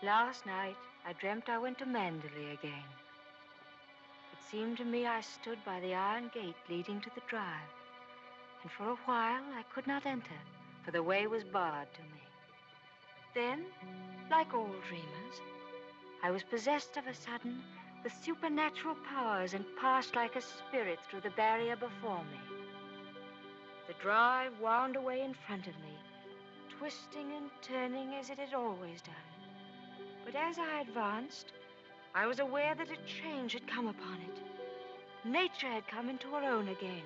Last night, I dreamt I went to Manderley again. It seemed to me I stood by the iron gate leading to the drive, and for a while I could not enter, for the way was barred to me. Then, like all dreamers, I was possessed of a sudden with supernatural powers and passed like a spirit through the barrier before me. The drive wound away in front of me, twisting and turning as it had always done. But as I advanced, I was aware that a change had come upon it. Nature had come into her own again,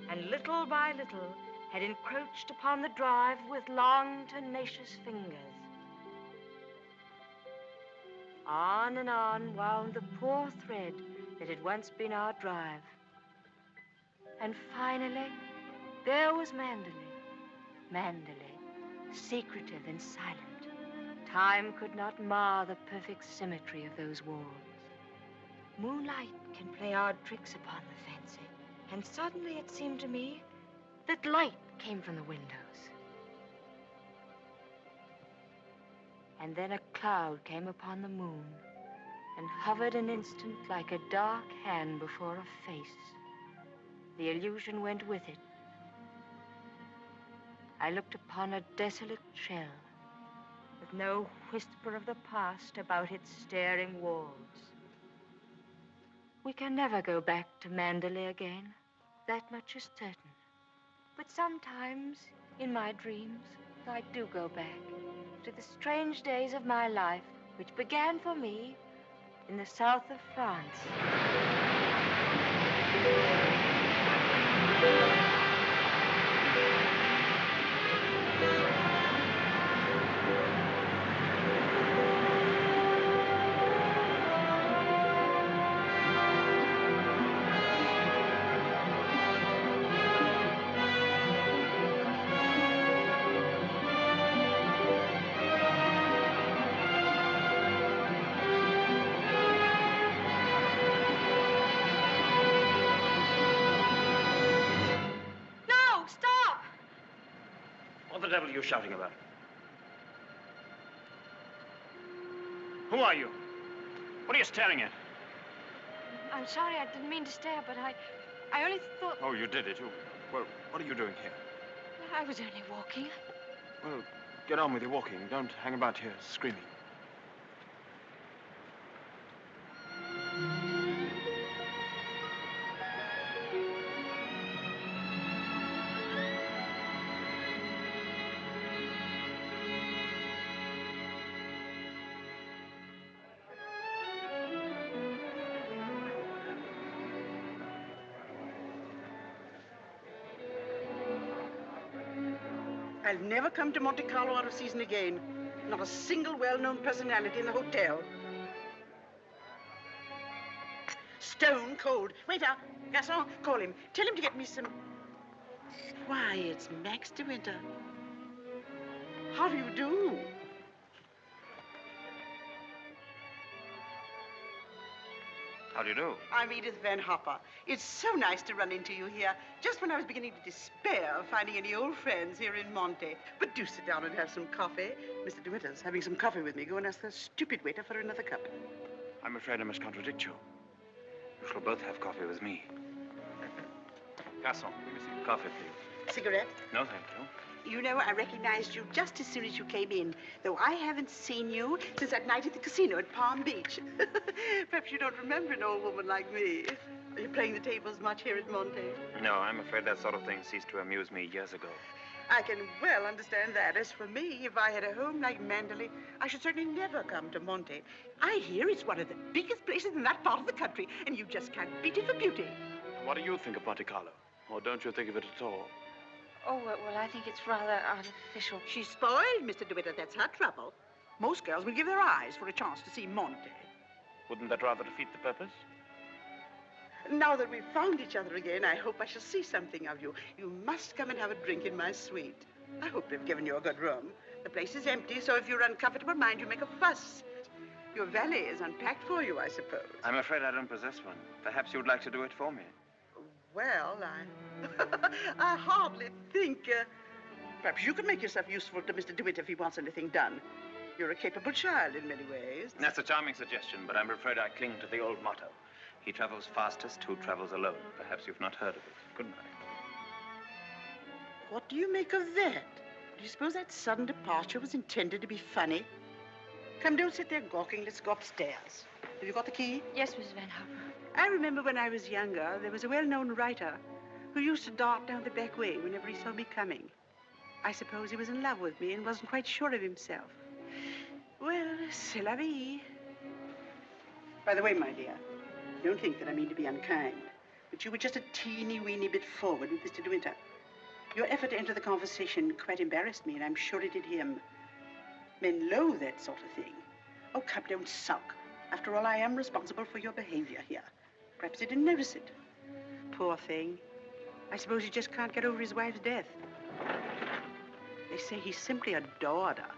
and little by little had encroached upon the drive with long, tenacious fingers. On and on wound the poor thread that had once been our drive. And finally, there was Manderley. Manderley, secretive and silent. Time could not mar the perfect symmetry of those walls. Moonlight can play odd tricks upon the fancy, and suddenly it seemed to me that light came from the windows. And then a cloud came upon the moon and hovered an instant like a dark hand before a face. The illusion went with it. I looked upon a desolate shell with no whisper of the past about its staring walls. We can never go back to Manderley again. That much is certain. But sometimes, in my dreams, I do go back to the strange days of my life, which began for me in the south of France. What the devil are you shouting about? Who are you? What are you staring at? I'm sorry, I didn't mean to stare, but I only thought... Oh, you did it. Well, what are you doing here? I was only walking. Well, get on with your walking. Don't hang about here screaming. I'll never come to Monte Carlo out of season again. Not a single well-known personality in the hotel. Stone cold. Waiter, garçon, call him. Tell him to get me some... Why, it's Max de Winter. How do you do? How do you do? I'm Edith Van Hopper. It's so nice to run into you here, just when I was beginning to despair of finding any old friends here in Monte. But do sit down and have some coffee. Mr. de Winter's having some coffee with me. Go and ask the stupid waiter for another cup. I'm afraid I must contradict you. You shall both have coffee with me. Garçon, give me some coffee, please. Cigarette? No, thank you. You know, I recognized you just as soon as you came in, though I haven't seen you since that night at the casino at Palm Beach. Perhaps you don't remember an old woman like me. Are you playing the tables much here at Monte? No, I'm afraid that sort of thing ceased to amuse me years ago. I can well understand that. As for me, if I had a home like Mandalay, I should certainly never come to Monte. I hear it's one of the biggest places in that part of the country, and you just can't beat it for beauty. What do you think of Monte Carlo? Or don't you think of it at all? Oh, well, I think it's rather artificial. She's spoiled, Mr. de Winter. That's her trouble. Most girls will give their eyes for a chance to see Monte. Wouldn't that rather defeat the purpose? Now that we've found each other again, I hope I shall see something of you. You must come and have a drink in my suite. I hope they've given you a good room. The place is empty, so if you're uncomfortable, mind you make a fuss. Your valet is unpacked for you, I suppose. I'm afraid I don't possess one. Perhaps you'd like to do it for me. Well, I hardly think... perhaps you could make yourself useful to Mr. de Winter if he wants anything done. You're a capable child in many ways. That's a charming suggestion, but I'm afraid I cling to the old motto. He travels fastest who travels alone. Perhaps you've not heard of it. Good night. What do you make of that? Do you suppose that sudden departure was intended to be funny? Come, don't sit there gawking. Let's go upstairs. Have you got the key? Yes, Miss Van Hopper. I remember when I was younger, there was a well-known writer who used to dart down the back way whenever he saw me coming. I suppose he was in love with me and wasn't quite sure of himself. Well, c'est la vie. By the way, my dear, don't think that I mean to be unkind, but you were just a teeny-weeny bit forward with Mr. de Winter. Your effort to enter the conversation quite embarrassed me, and I'm sure it did him. Men loathe that sort of thing. Oh, come, don't sulk. After all, I am responsible for your behavior here. Perhaps he didn't notice it. Poor thing. I suppose he just can't get over his wife's death. They say he simply adored her.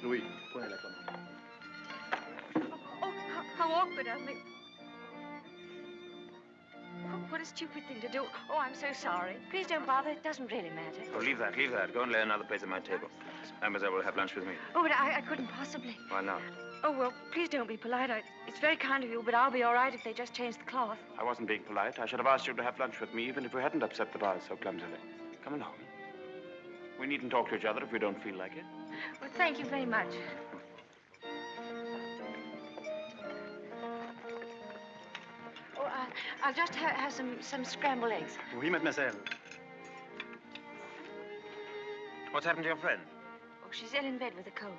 Louis, prenez la commande. Oh, how awkward of me. What a stupid thing to do. Oh, I'm so sorry. Please don't bother. It doesn't really matter. Oh, leave that, leave that. Go and lay another place at my table. Mademoiselle will have lunch with me. Oh, but I couldn't possibly. Why not? Oh, well, please don't be polite. It's very kind of you, but I'll be all right if they just change the cloth. I wasn't being polite. I should have asked you to have lunch with me, even if we hadn't upset the bars so clumsily. Come along. We needn't talk to each other if we don't feel like it. Well, thank you very much. Oh, I'll just have some scrambled eggs. Oui, mademoiselle. What's happened to your friend? Oh, she's ill in bed with a cold.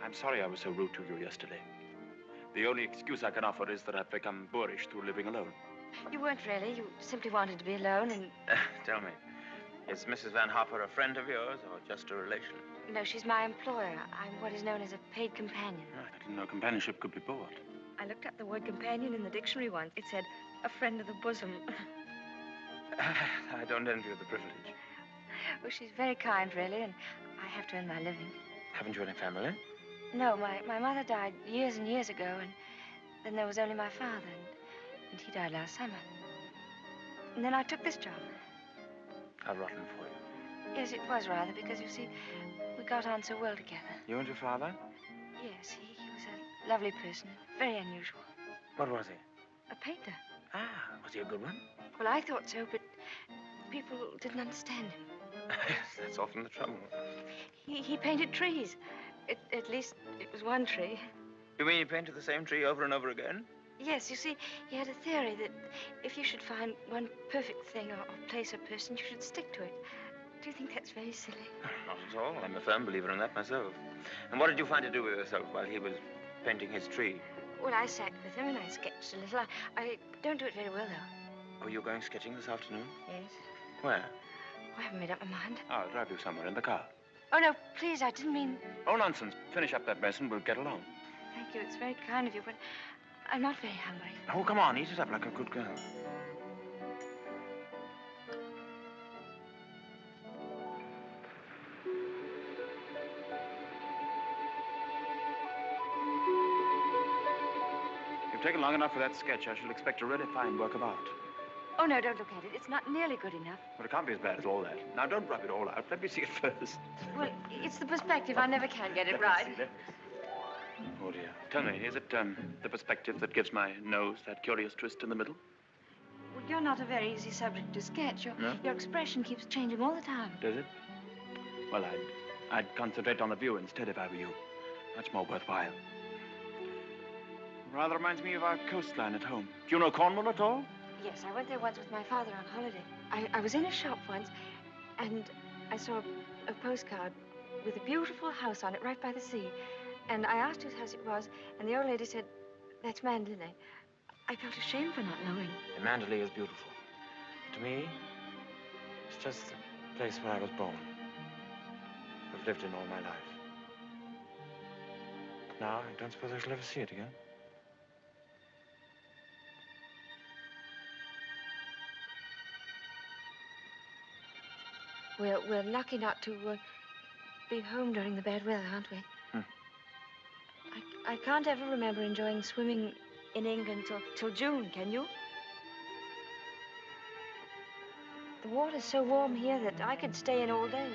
I'm sorry I was so rude to you yesterday. The only excuse I can offer is that I've become boorish through living alone. You weren't really. You simply wanted to be alone and... Tell me, is Mrs. Van Hopper a friend of yours or just a relation? No, she's my employer. I'm what is known as a paid companion. Oh, I didn't know companionship could be bought. I looked up the word companion in the dictionary once. It said, a friend of the bosom. I don't envy you the privilege. Well, she's very kind, really, and I have to earn my living. Haven't you any family? No, my mother died years and years ago, and then there was only my father, and he died last summer. And then I took this job. How rotten for you. Yes, it was rather, because, you see, we got on so well together. You and your father? Yes, he was a lovely person, very unusual. What was he? A painter. Ah, was he a good one? Well, I thought so, but people didn't understand him. Yes, that's often the trouble. He painted trees. At least it was one tree. You mean he painted the same tree over and over again? Yes, you see, he had a theory that if you should find one perfect thing or place or person, you should stick to it. Do you think that's very silly? Not at all. I'm a firm believer in that myself. And what did you find to do with yourself while he was painting his tree? Well, I sat with him and I sketched a little. I don't do it very well, though. Oh, you're going sketching this afternoon? Yes. Where? Oh, I haven't made up my mind. I'll drive you somewhere in the car. Oh, no, please, I didn't mean... Oh, nonsense. Finish up that mess and we'll get along. Thank you, it's very kind of you, but I'm not very hungry. Oh, come on, eat it up like a good girl. You've taken long enough for that sketch. I shall expect a really fine work of art. Oh, no, don't look at it. It's not nearly good enough. But it can't be as bad as all that. Now, don't rub it all out. Let me see it first. Well, it's the perspective. I never can get it Let me right. see, let me see. Oh, dear. Tell me, is it the perspective that gives my nose that curious twist in the middle? Well, you're not a very easy subject to sketch. No? Your expression keeps changing all the time. Does it? Well, I'd concentrate on the view instead if I were you. Much more worthwhile. Rather reminds me of our coastline at home. Do you know Cornwall at all? Yes, I went there once with my father on holiday. I was in a shop once, and I saw a postcard with a beautiful house on it right by the sea. And I asked whose house it was, and the old lady said, that's Mandalay. I felt ashamed for not knowing. The Mandalay is beautiful. To me, it's just the place where I was born. I've lived in all my life. Now, I don't suppose I shall ever see it again. We're lucky not to be home during the bad weather, aren't we? I can't ever remember enjoying swimming in England till June, can you? The water's so warm here that I could stay in all day.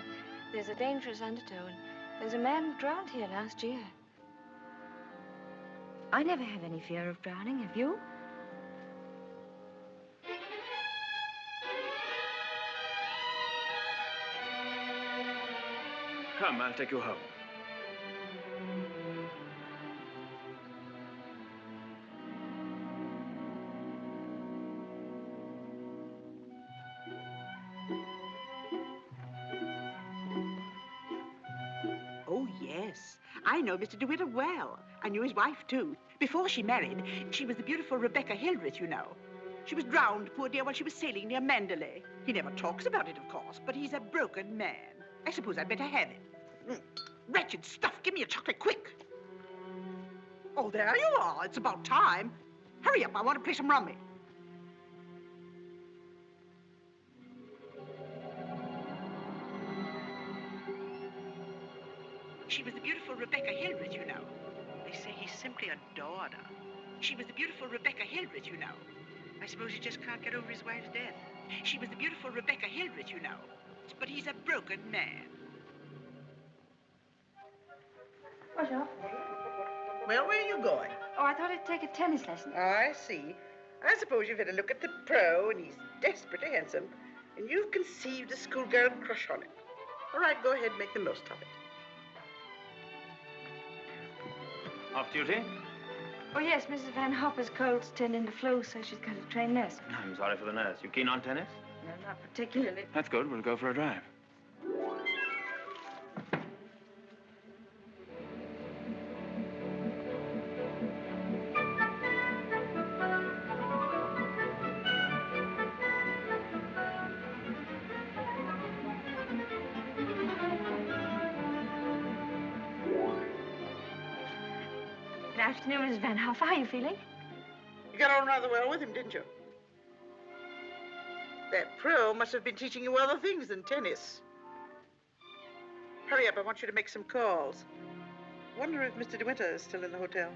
There's a dangerous undertow, and there's a man drowned here last year. I never have any fear of drowning, have you? Come, I'll take you home. Oh, yes. I know Mr. DeWitt well. I knew his wife, too. Before she married, she was the beautiful Rebecca Hildreth, you know. She was drowned, poor dear, while she was sailing near Mandalay. He never talks about it, of course, but he's a broken man. I suppose I'd better have him. Wretched stuff. Give me a chocolate, quick. Oh, there you are. It's about time. Hurry up. I want to play some rummy. She was the beautiful Rebecca Hildreth, you know. They say he simply adored her. She was the beautiful Rebecca Hildreth, you know. I suppose he just can't get over his wife's death. She was the beautiful Rebecca Hildreth, you know. But he's a broken man. Bonjour. Well, where are you going? Oh, I thought I'd take a tennis lesson. I see. I suppose you've had a look at the pro, and he's desperately handsome, and you've conceived a schoolgirl crush on him. All right, go ahead and make the most of it. Off duty? Oh, yes, Mrs. Van Hopper's cold's turned into flu, so she's got a trained nurse. I'm sorry for the nurse. You keen on tennis? No, not particularly. That's good. We'll go for a drive. Good afternoon, Mrs. Van Hoff. How are you feeling? You got on rather well with him, didn't you? That pro must have been teaching you other things than tennis. Hurry up, I want you to make some calls. Wonder if Mr. DeWitt is still in the hotel.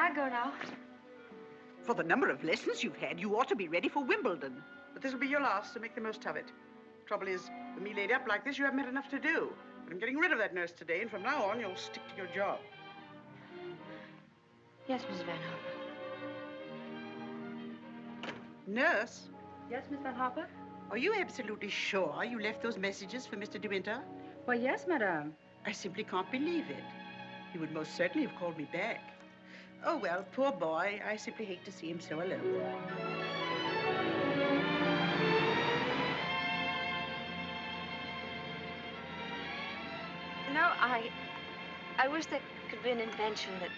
I go now? For the number of lessons you've had, you ought to be ready for Wimbledon. But this will be your last, so make the most of it. Trouble is, with me laid up like this, you haven't had enough to do. But I'm getting rid of that nurse today, and from now on, you'll stick to your job. Yes, Miss Van Harper. Nurse? Yes, Miss Van Harper? Are you absolutely sure you left those messages for Mr. De Winter? Why, yes, madame. I simply can't believe it. He would most certainly have called me back. Oh, well, poor boy. I simply hate to see him so alone. You know, I wish there could be an invention that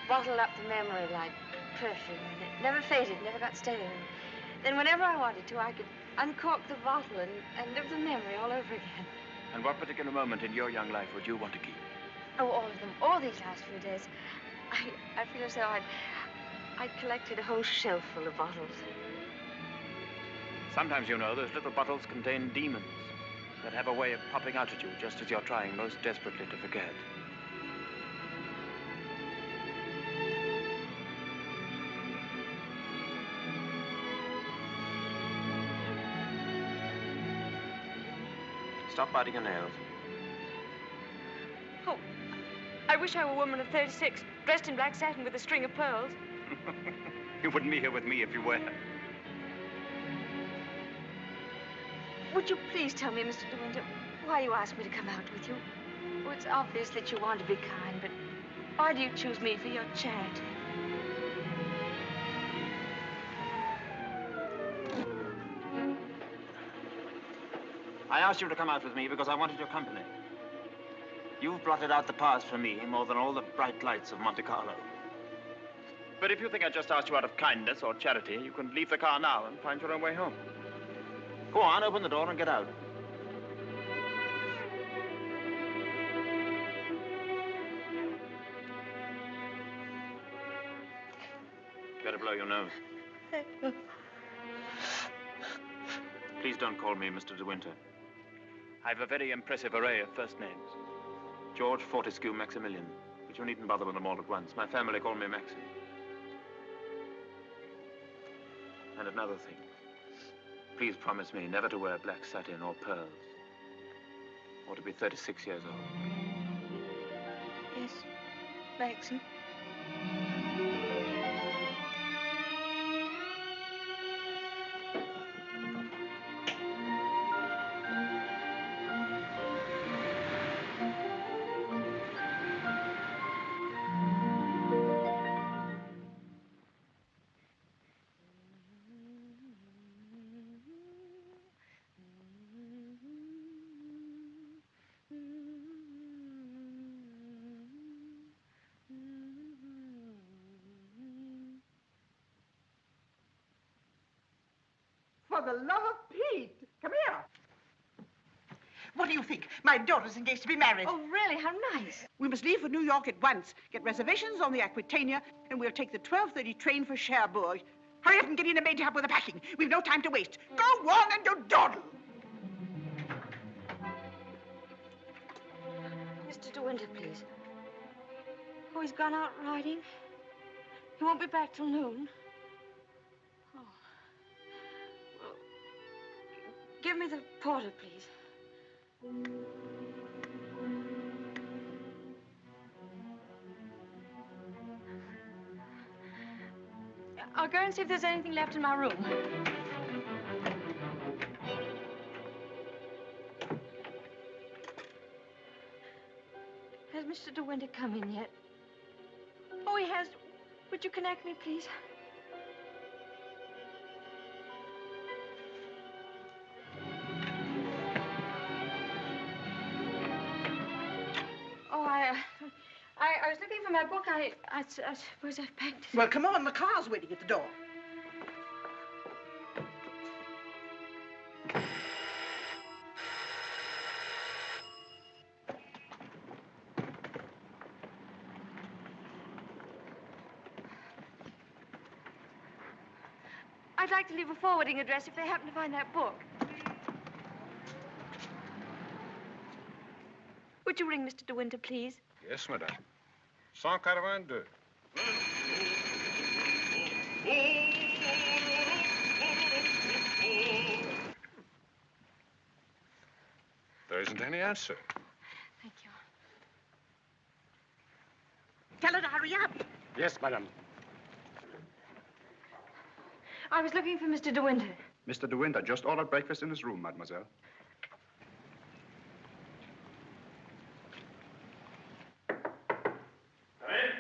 bottled up the memory like perfume, and it never faded, never got stale. And then whenever I wanted to, I could uncork the bottle and live the memory all over again. And what particular moment in your young life would you want to keep? Oh, all of them. All these last few days. I feel as though I'd collected a whole shelf full of bottles. Sometimes, you know, those little bottles contain demons that have a way of popping out at you just as you're trying most desperately to forget. Stop biting your nails. Oh, I wish I were a woman of 36, dressed in black satin with a string of pearls. You wouldn't be here with me if you were. Would you please tell me, Mr. De Winter, why you asked me to come out with you? Oh, it's obvious that you want to be kind, but why do you choose me for your charity? I asked you to come out with me because I wanted your company. You've blotted out the past for me more than all the bright lights of Monte Carlo. But if you think I just asked you out of kindness or charity, you can leave the car now and find your own way home. Go on, open the door and get out. Better blow your nose. Please don't call me Mr. De Winter. I've a very impressive array of first names. George Fortescue Maximilian. But you needn't bother with them all at once. My family call me Maxim. And another thing. Please promise me never to wear black satin or pearls. Or to be 36 years old. Yes, Maxim. For the love of Pete, come here. What do you think? My daughter's engaged to be married. Oh, really? How nice. We must leave for New York at once. Get reservations on the Aquitania, and we'll take the 12:30 train for Cherbourg. Hurry up and get in a maid to help with the packing. We've no time to waste. Go on and do dawdle. Mr. De Winter, please. Oh, he's gone out riding. He won't be back till noon. Oh. Well, give me the porter, please. I'll go and see if there's anything left in my room. Has Mr. De Winter come in yet? Oh, he has. Would you connect me, please? Oh, I was looking for my book. I suppose I've packed it. Well, come on. The car's waiting at the door. I'd like to leave a forwarding address if they happen to find that book. Would you ring Mr. De Winter, please? Yes, madame. 182. There isn't any answer. Thank you. Tell her to hurry up. Yes, madam. I was looking for Mr. De Winter. Mr. De Winter just ordered breakfast in his room, mademoiselle. Come in.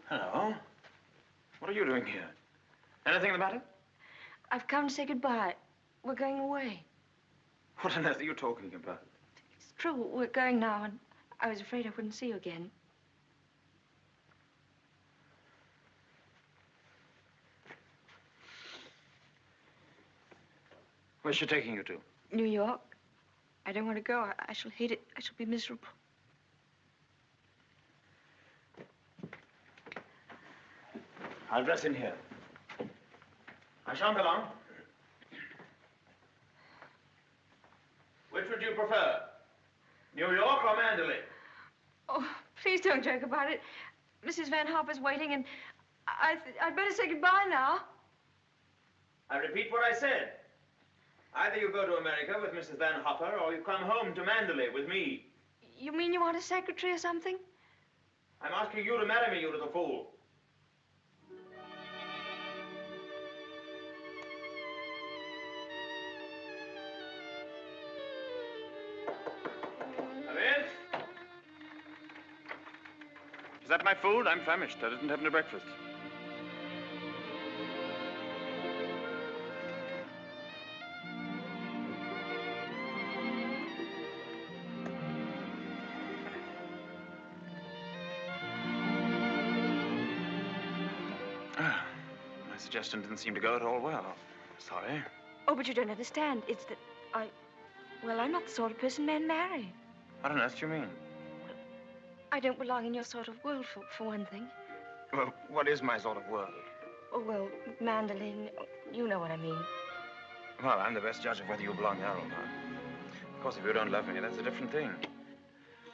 Hello. What are you doing here? Anything the matter? I've come to say goodbye. We're going away. What on earth are you talking about? It's true, we're going now, and I was afraid I wouldn't see you again. Where's she taking you to? New York. I don't want to go. I shall hate it. I shall be miserable. I'll dress in here. I shan't be long. Which would you prefer? New York or Mandalay? Oh, please don't joke about it. Mrs. Van Hopper's waiting, and I'd better say goodbye now. I repeat what I said. Either you go to America with Mrs. Van Hopper, or you come home to Mandalay with me. You mean you want a secretary or something? I'm asking you to marry me, you little fool. Come in. Is that my food? I'm famished. I didn't have any breakfast. My suggestion didn't seem to go at all well. Sorry. Oh, but you don't understand. It's that well, I'm not the sort of person men marry. What on earth do you mean? I don't belong in your sort of world, for one thing. Well, what is my sort of world? Oh, well, Mandolin, you know what I mean. Well, I'm the best judge of whether you belong there or not. Of course, if you don't love me, that's a different thing.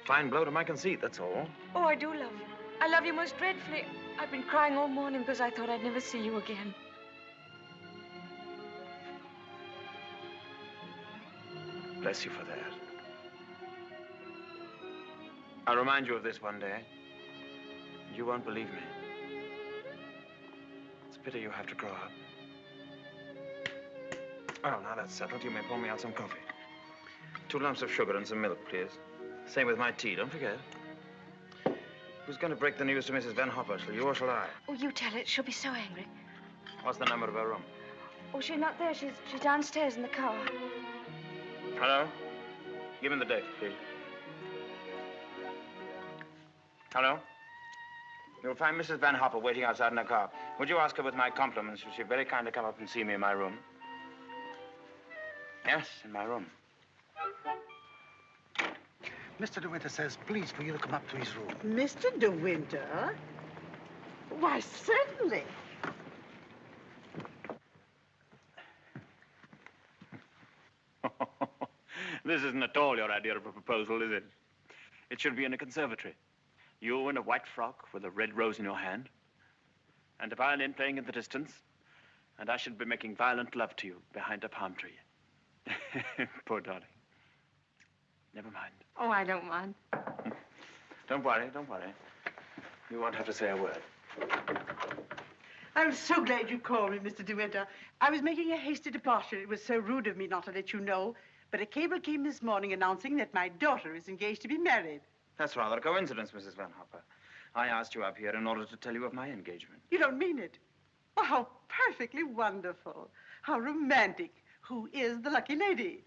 Fine blow to my conceit, that's all. Oh, I do love you. I love you most dreadfully. I've been crying all morning because I thought I'd never see you again. Bless you for that. I'll remind you of this one day. You won't believe me. It's a pity you have to grow up. Oh, now that's settled. You may pour me out some coffee. 2 lumps of sugar and some milk, please. Same with my tea, don't forget. Who's going to break the news to Mrs. Van Hopper? Shall you or shall I? Oh, you tell it. She'll be so angry. What's the number of her room? Oh, she's not there. She's downstairs in the car. Hello? Give me the date, please. Hello? You'll find Mrs. Van Hopper waiting outside in her car. Would you ask her with my compliments if she'd very kindly come up and see me in my room? Yes, in my room. Mr. De Winter says, please, for you to come up to his room. Mr. De Winter? Why, certainly. This isn't at all your idea of a proposal, is it? It should be in a conservatory. You in a white frock with a red rose in your hand, and a violin playing in the distance, and I should be making violent love to you behind a palm tree. Poor darling. Never mind. Oh, I don't mind. Don't worry, don't worry. You won't have to say a word. I'm so glad you called me, Mr. De Winter. I was making a hasty departure. It was so rude of me not to let you know. But a cable came this morning announcing that my daughter is engaged to be married. That's rather a coincidence, Mrs. Van Hopper. I asked you up here in order to tell you of my engagement. You don't mean it? Oh, how perfectly wonderful. How romantic. Who is the lucky lady?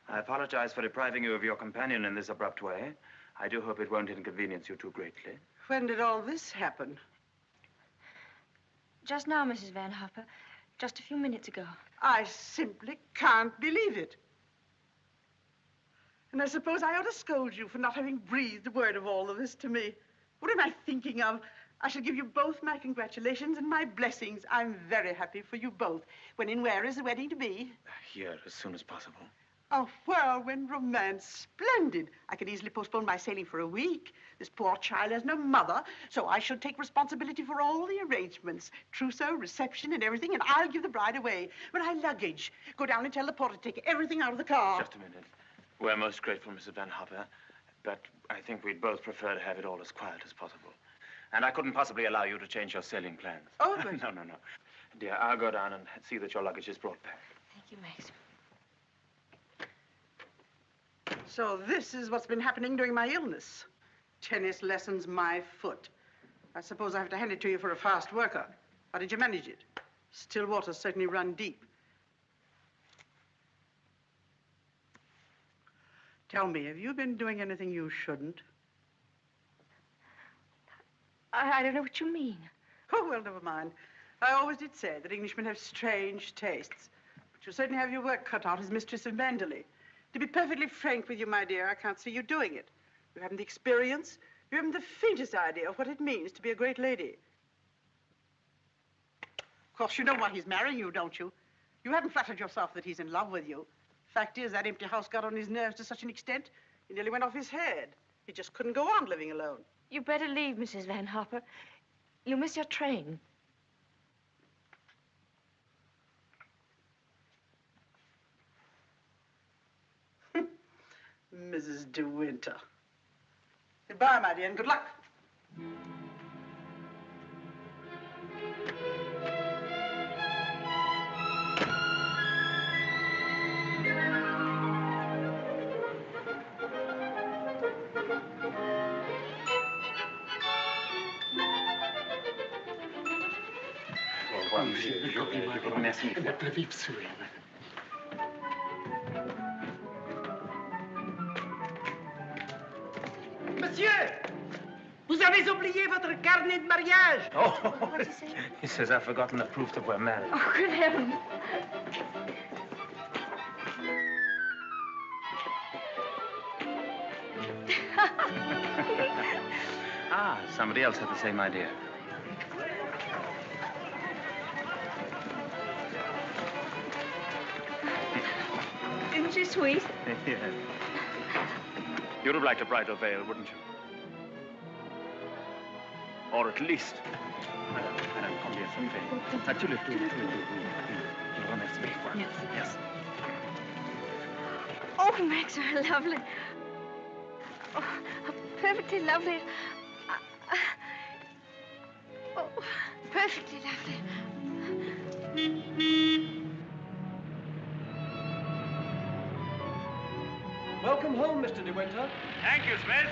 I apologize for depriving you of your companion in this abrupt way. I do hope it won't inconvenience you too greatly. When did all this happen? Just now, Mrs. Van Hopper. Just a few minutes ago. I simply can't believe it. And I suppose I ought to scold you for not having breathed a word of all of this to me. What am I thinking of? I shall give you both my congratulations and my blessings. I'm very happy for you both. When and where is the wedding to be? Here, as soon as possible. A whirlwind romance. Splendid. I could easily postpone my sailing for a week. This poor child has no mother, so I shall take responsibility for all the arrangements. Trousseau, reception, and everything, and I'll give the bride away. When I luggage, go down and tell the porter to take everything out of the car. Just a minute. We're most grateful, Mrs. Van Hopper, but I think we'd both prefer to have it all as quiet as possible. And I couldn't possibly allow you to change your sailing plans. Oh, but... No. Dear, I'll go down and see that your luggage is brought back. Thank you, Max. So this is what's been happening during my illness. Tennis lessons, my foot. I suppose I have to hand it to you for a fast worker. How did you manage it? Still waters certainly run deep. Tell me, have you been doing anything you shouldn't? I don't know what you mean. Oh, well, never mind. I always did say that Englishmen have strange tastes. But you certainly have your work cut out as mistress of Manderley. To be perfectly frank with you, my dear, I can't see you doing it. You haven't the experience. You haven't the faintest idea of what it means to be a great lady. Of course, you know why he's marrying you, don't you? You haven't flattered yourself that he's in love with you. Fact is, that empty house got on his nerves to such an extent, he nearly went off his head. He just couldn't go on living alone. You better leave, Mrs. Van Hopper. You'll miss your train. Mrs. De Winter. Goodbye, my dear, and good luck. Merci. Monsieur, vous avez oublié votre carnet de mariage. Oh, What did you say? he says I've forgotten the proof that we're married. Oh, good heavens. Ah, somebody else had the same idea. Isn't she sweet? Yes. You'd have liked a bridal veil, wouldn't you? Or at least... Madame, combien ça fait? Ah, tu le tout. Je vous remercie. Yes. Oh, Max, you're lovely. Oh, how perfectly lovely. Oh, perfectly lovely. Welcome home, Mr. De Winter. Thank you, Smith.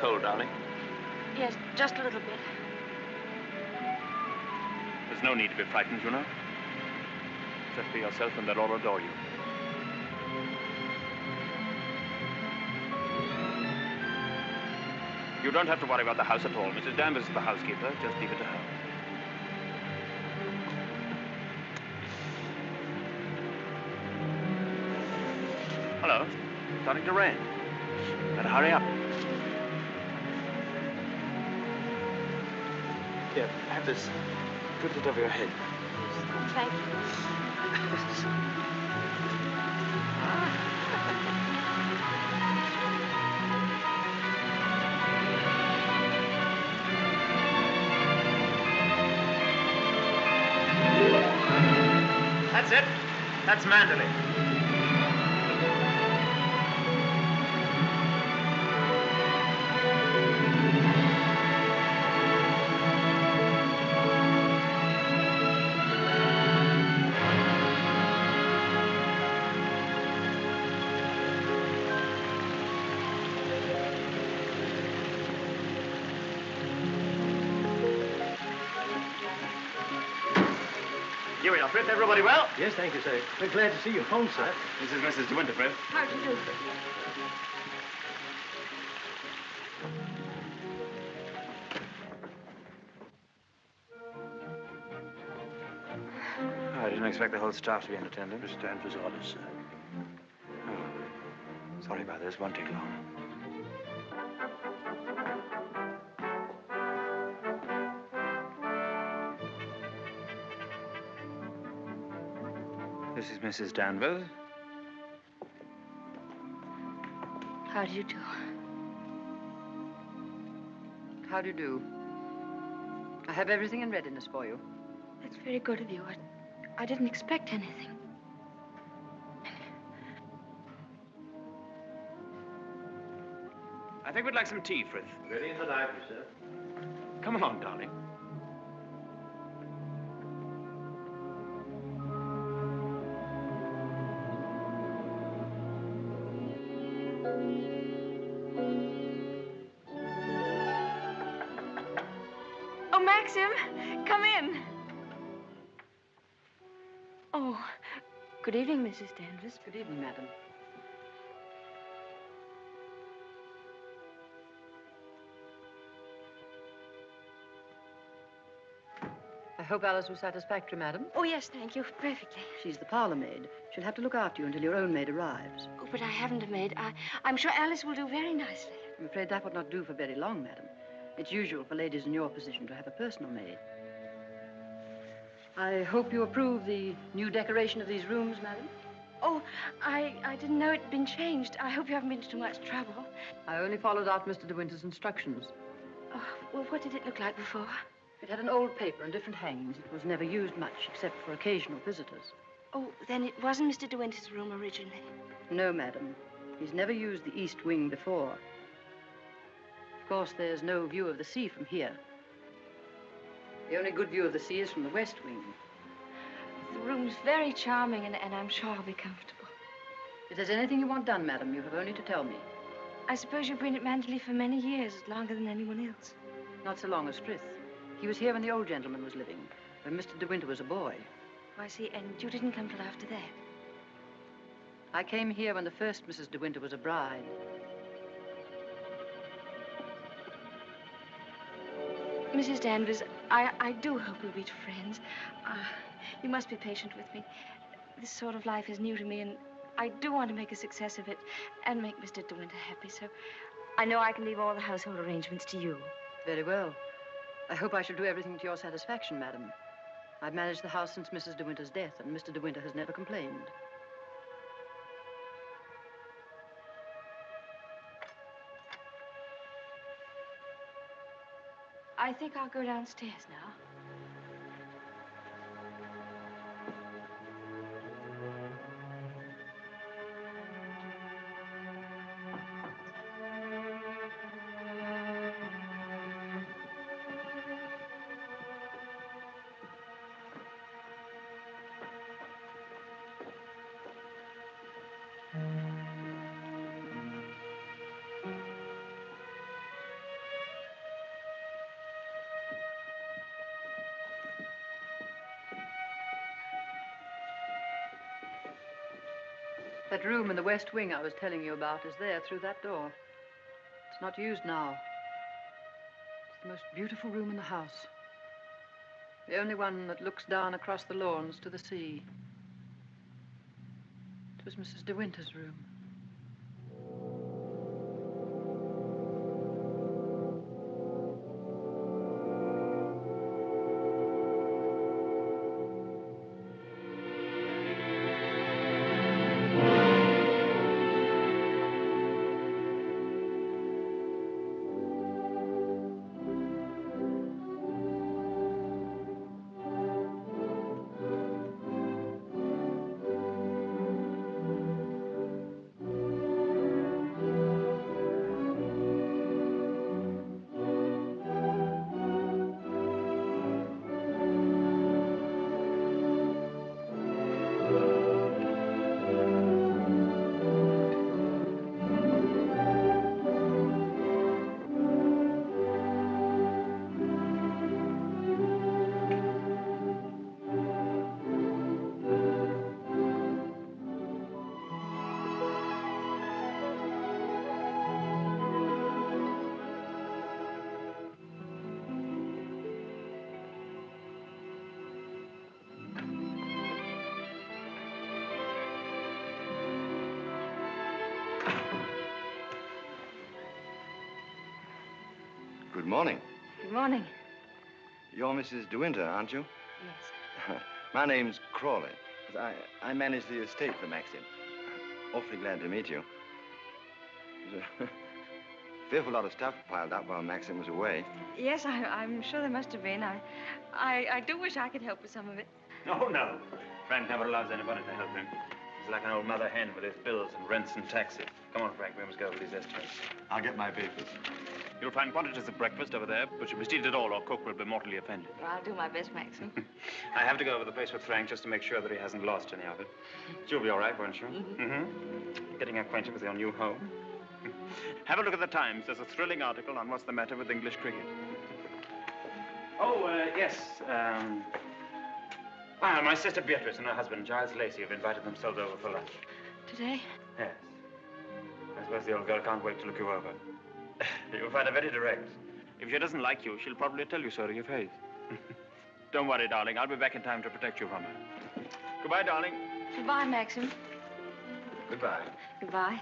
Cold, darling? Yes, just a little bit. There's no need to be frightened, you know. Just be yourself and they'll all adore you. You don't have to worry about the house at all. Mrs. Danvers is the housekeeper. Just leave it to her. Hello. Starting to rain. Better hurry up. Here, have this. Put it over your head. Thank you. That's it. That's Manderley. Here we are, Frith. Everybody well? Yes, thank you, sir. We're glad to see you home, sir. This is Mrs. De Winter, Frith. How do you do? I didn't expect the whole staff to be in attendance. Mr. Danvers' orders, sir. Oh. Sorry about this. Won't take long. This is Mrs. Danvers. How do you do? How do you do? I have everything in readiness for you. That's very good of you. I didn't expect anything. I think we'd like some tea, Frith. Ready in the library, sir. Come along, darling. Oh, Maxim, come in. Oh, good evening, Mrs. Danvers. Good evening, madam. I hope Alice was satisfactory, madam. Oh, yes, thank you. Perfectly. She's the parlor maid. She'll have to look after you until your own maid arrives. Oh, but I haven't a maid. I'm sure Alice will do very nicely. I'm afraid that would not do for very long, madam. It's usual for ladies in your position to have a personal maid. I hope you approve the new decoration of these rooms, madam. Oh, I didn't know it'd been changed. I hope you haven't been to too much trouble. I only followed out Mr. De Winter's instructions. Oh, well, what did it look like before? It had an old paper and different hangings. It was never used much, except for occasional visitors. Oh, then it wasn't Mr. De Winter's room originally. No, madam. He's never used the east wing before. Of course, there's no view of the sea from here. The only good view of the sea is from the west wing. The room's very charming, and I'm sure I'll be comfortable. If there's anything you want done, madam, you have only to tell me. I suppose you've been at Manderley for many years, longer than anyone else. Not so long as Frith. He was here when the old gentleman was living, when Mr. De Winter was a boy. Oh, I see, and you didn't come till after that. I came here when the first Mrs. De Winter was a bride. Mrs. Danvers, I do hope we'll be friends. You must be patient with me. This sort of life is new to me, and I do want to make a success of it and make Mr. De Winter happy, so I know I can leave all the household arrangements to you. Very well. I hope I shall do everything to your satisfaction, madam. I've managed the house since Mrs. De Winter's death, and Mr. De Winter has never complained. I think I'll go downstairs now. That room in the west wing I was telling you about is there through that door. It's not used now. It's the most beautiful room in the house. The only one that looks down across the lawns to the sea. It was Mrs. De Winter's room. Good morning. Good morning. You're Mrs. De Winter, aren't you? Yes. My name's Crawley. I manage the estate for Maxim. Awfully glad to meet you. There's a fearful lot of stuff piled up while Maxim was away. Yes, I'm sure there must have been. I do wish I could help with some of it. No, no. Frank never allows anybody to help him. He's like an old mother hen with his bills and rents and taxes. Come on, Frank, we must go over these estimates. I'll get my papers. You'll find quantities of breakfast over there, but you must eat it all or cook will be mortally offended. Well, I'll do my best, Maxim. I have to go over the place with Frank just to make sure that he hasn't lost any of it. You'll be all right, won't you? Mm-hmm. Getting acquainted with your new home. Have a look at the Times. There's a thrilling article on what's the matter with English cricket. Oh, yes. My sister Beatrice and her husband, Giles Lacey, have invited themselves over for lunch. Today? Yes. I suppose the old girl can't wait to look you over. You'll find her very direct. If she doesn't like you, she'll probably tell you so to your face. Don't worry, darling. I'll be back in time to protect you from her. Goodbye, darling. Goodbye, Maxim. Goodbye. Goodbye.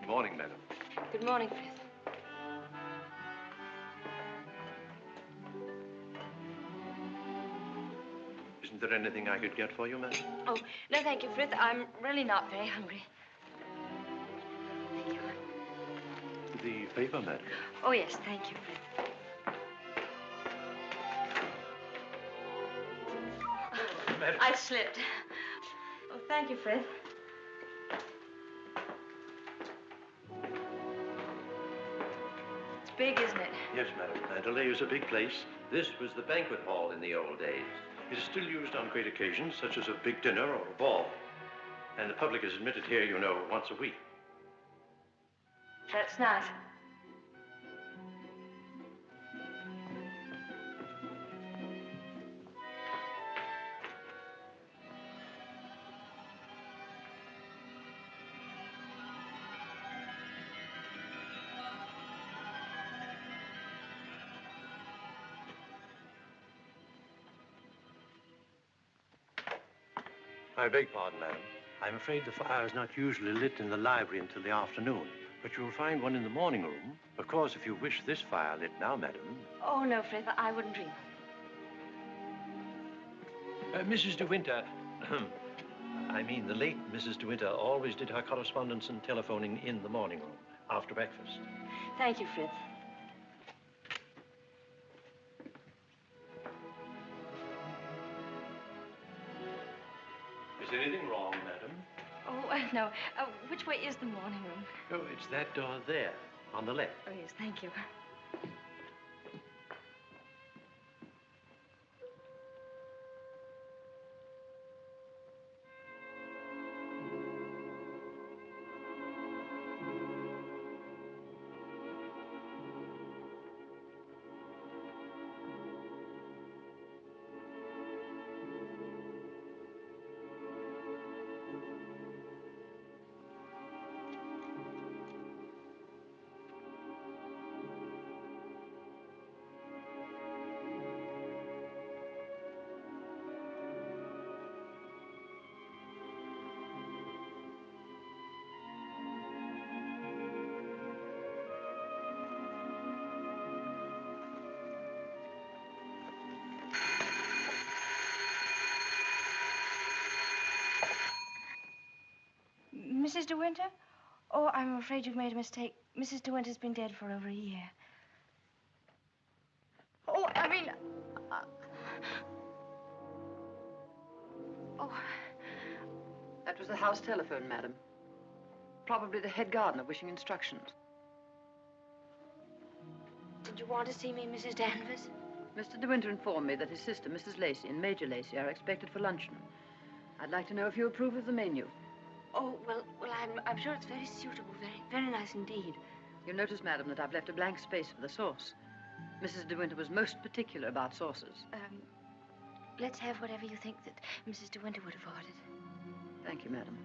Good morning, madam. Good morning, Frith. Isn't there anything I could get for you, madam? Oh, no, thank you, Frith. I'm really not very hungry. Thank you. The paper, madam. Oh, yes, thank you, Frith. Madam. I slipped. Oh, thank you, Frith. It's big, isn't it? Yes, madam. Mandalay is a big place. This was the banquet hall in the old days. It is still used on great occasions, such as a big dinner or a ball. And the public is admitted here, you know, once a week. That's nice. I beg pardon, madam. I'm afraid the fire is not usually lit in the library until the afternoon, but you'll find one in the morning room. Of course, if you wish this fire lit now, madam. Oh, no, Frith, I wouldn't dream. Mrs. De Winter, I mean the late Mrs. De Winter always did her correspondence and telephoning in the morning room after breakfast. Thank you, Frith. Is anything wrong, madam? Oh, no. Which way is the morning room? Oh, it's that door there, on the left. Oh, yes, thank you. Mrs. De Winter? Oh, I'm afraid you've made a mistake. Mrs. De Winter's been dead for over a year. Oh, I mean... Oh, that was the house telephone, madam. Probably the head gardener wishing instructions. Did you want to see me, Mrs. Danvers? Mr. De Winter informed me that his sister, Mrs. Lacey, and Major Lacey are expected for luncheon. I'd like to know if you approve of the menu. Oh, well, I'm sure it's very suitable, very nice indeed. You'll notice, madam, that I've left a blank space for the sauce. Mrs. De Winter was most particular about sauces. Let's have whatever you think that Mrs. De Winter would have ordered. Thank you, madam.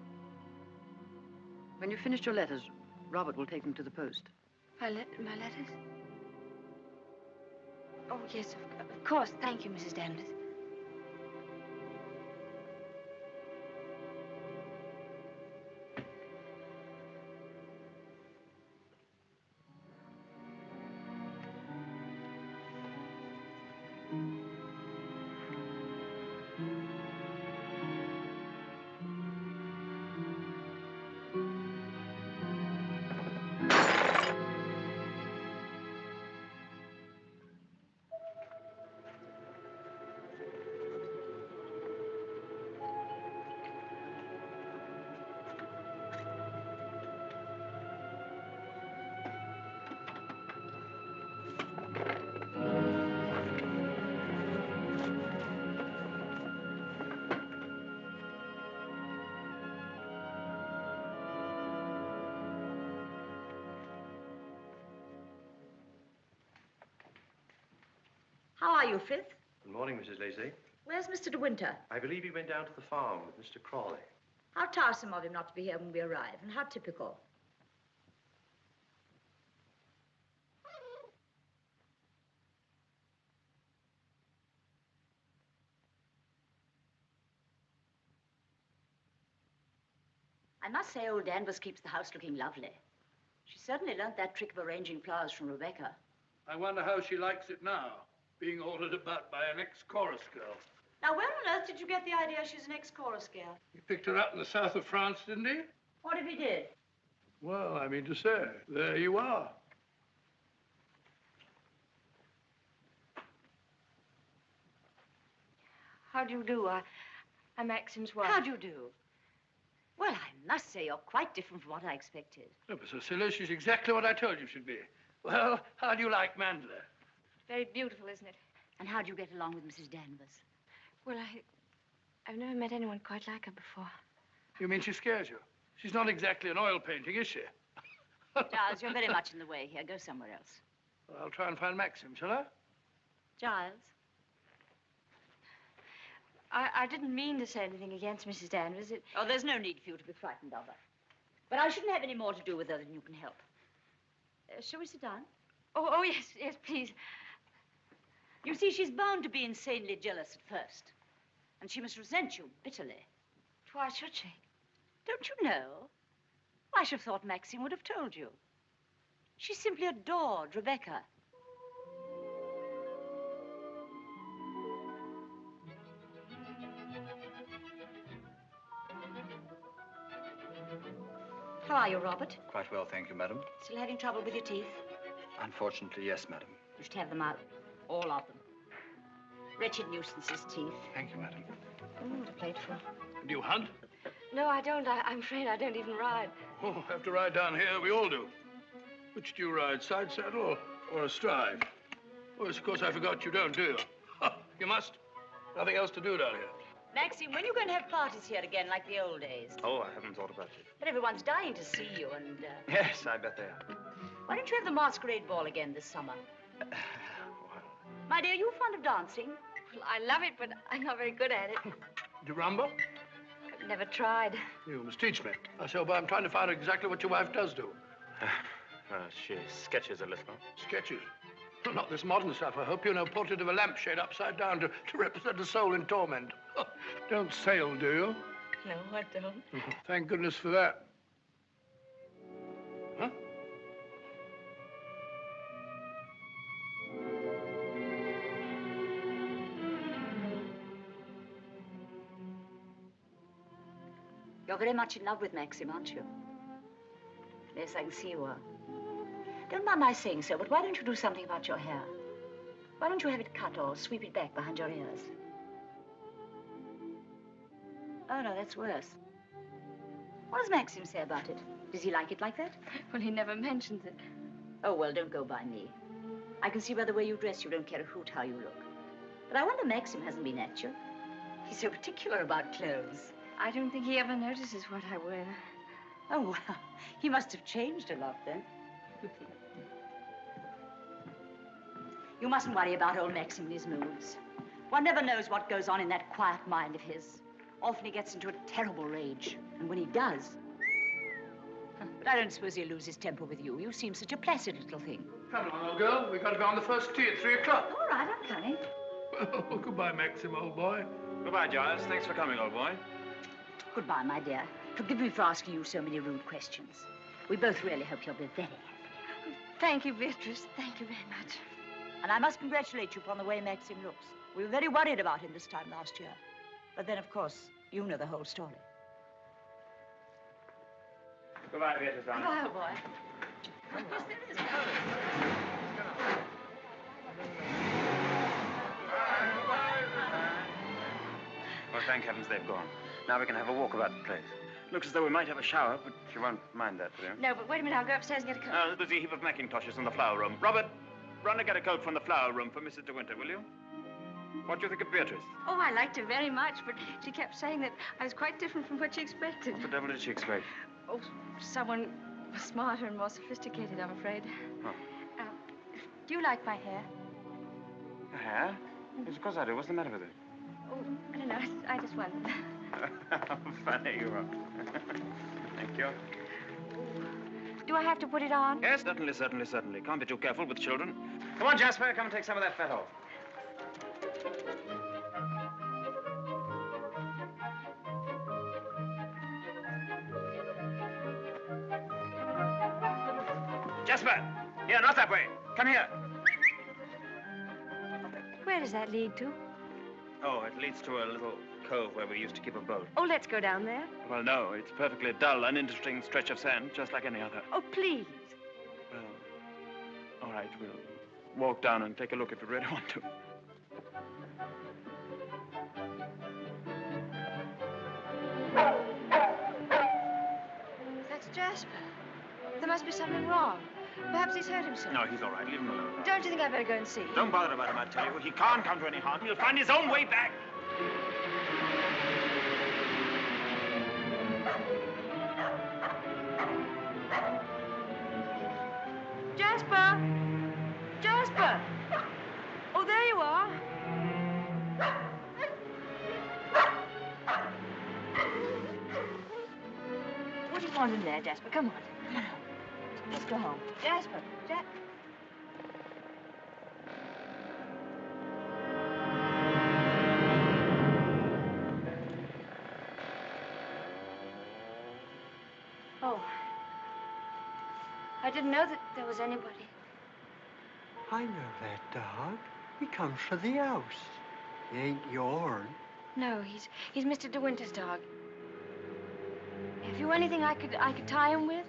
When you've finished your letters, Robert will take them to the post. My letters? Oh, yes, of course. Thank you, Mrs. Danvers. How are you, Frith? Good morning, Mrs. Lacey. Where's Mr. De Winter? I believe he went down to the farm with Mr. Crawley. How tiresome of him not to be here when we arrive, and how typical. I must say old Danvers keeps the house looking lovely. She certainly learnt that trick of arranging flowers from Rebecca. I wonder how she likes it now, being ordered about by an ex-chorus girl. Now, where on earth did you get the idea she's an ex-chorus girl? He picked her up in the south of France, didn't he? What if he did? Well, I mean to say, there you are. How do you do? I'm Maxim's wife. How do you do? Well, I must say you're quite different from what I expected. Oh, but Cecilia, she's exactly what I told you she'd be. Well, how do you like Mandela? Very beautiful, isn't it? And how do you get along with Mrs. Danvers? Well, I've never met anyone quite like her before. You mean she scares you? She's not exactly an oil painting, is she? Giles, you're very much in the way here. Go somewhere else. Well, I'll try and find Maxim, shall I? Giles? I didn't mean to say anything against Mrs. Danvers. Oh, there's no need for you to be frightened of her. But I shouldn't have any more to do with her than you can help. Shall we sit down? Oh, yes, please. You see, she's bound to be insanely jealous at first. And she must resent you bitterly. Why should she? Don't you know? I should have thought Maxine would have told you. She simply adored Rebecca. How are you, Robert? Quite well, thank you, madam. Still having trouble with your teeth? Unfortunately, yes, madam. You should have them out. All of them. Wretched nuisances, teeth. Thank you, madam. Oh, what a plateful. Do you hunt? No, I don't. I'm afraid I don't even ride. Oh, have to ride down here. We all do. Which do you ride, side saddle or astride? Oh, yes, of course, I forgot you don't, do you? You must. Nothing else to do down here. Maxine, when are you going to have parties here again like the old days? Oh, I haven't thought about it. But everyone's dying to see you, and... Yes, I bet they are. Why don't you have the masquerade ball again this summer? My dear, are you fond of dancing? Well, I love it, but I'm not very good at it. Do you rumba? I've never tried. You must teach me. I say, but I'm trying to find out exactly what your wife does do. She sketches a little. Sketches? Well, not this modern stuff, I hope. You know, portrait of a lampshade upside down to represent a soul in torment. Don't sail, do you? No, I don't. Thank goodness for that. Huh? You're very much in love with Maxim, aren't you? Yes, I can see you are. Don't mind my saying so, but why don't you do something about your hair? Why don't you have it cut or sweep it back behind your ears? Oh, no, that's worse. What does Maxim say about it? Does he like it like that? Well, he never mentions it. Oh, well, don't go by me. I can see by the way you dress you don't care a hoot how you look. But I wonder Maxim hasn't been at you. He's so particular about clothes. I don't think he ever notices what I wear. Oh, well, he must have changed a lot then. You mustn't worry about old Maxim and his moods. One never knows what goes on in that quiet mind of his. Often he gets into a terrible rage. And when he does... But I don't suppose he'll lose his temper with you. You seem such a placid little thing. Come along, old girl. We've got to be on the first tee at 3 o'clock. All right, I'm coming. Well, goodbye, Maxim, old boy. Goodbye, Giles. Thanks for coming, old boy. Goodbye, my dear. Forgive me for asking you so many rude questions. We both really hope you'll be very happy. Thank you, Beatrice. Thank you very much. And I must congratulate you upon the way Maxim looks. We were very worried about him this time last year. But then, of course, you know the whole story. Goodbye, Beatrice, darling. Goodbye, boy. Of course, there is Well, thank heavens they've gone. Now we can have a walk about the place. Looks as though we might have a shower, but you won't mind that, will you? No, but wait a minute. I'll go upstairs and get a coat. There's a heap of Macintoshes in the flower room. Robert, run and get a coat from the flower room for Mrs. De Winter, will you? What do you think of Beatrice? Oh, I liked her very much, but she kept saying that I was quite different from what she expected. What the devil did she expect? Oh, someone smarter and more sophisticated, I'm afraid. Oh. Do you like my hair? Your hair? Yes, of course I do. What's the matter with it? Oh, I don't know. I just wondered. How funny you are. Thank you. Do I have to put it on? Yes, certainly, certainly, certainly. Can't be too careful with children. Come on, Jasper. Come and take some of that fat off. Jasper! Here, not that way. Come here. Where does that lead to? Oh, it leads to a little cove where we used to keep a boat. Oh, let's go down there. Well, no, it's a perfectly dull, uninteresting stretch of sand, just like any other. Oh, please. Well, all right, we'll walk down and take a look if we really want to. That's Jasper. There must be something wrong. Perhaps he's hurt himself. No, he's all right. Leave him alone. Don't you think I'd better go and see? Don't bother about him, I tell you. He can't come to any harm. He'll find his own way back. Jasper! Jasper! Oh, there you are. What do you want in there, Jasper? Come on. Come on. Let's go home. Jasper. Oh. I didn't know that there was anybody. I know that dog. He comes for the house. He ain't yourn. No, he's Mr. De Winter's dog. Have you anything I could tie him with?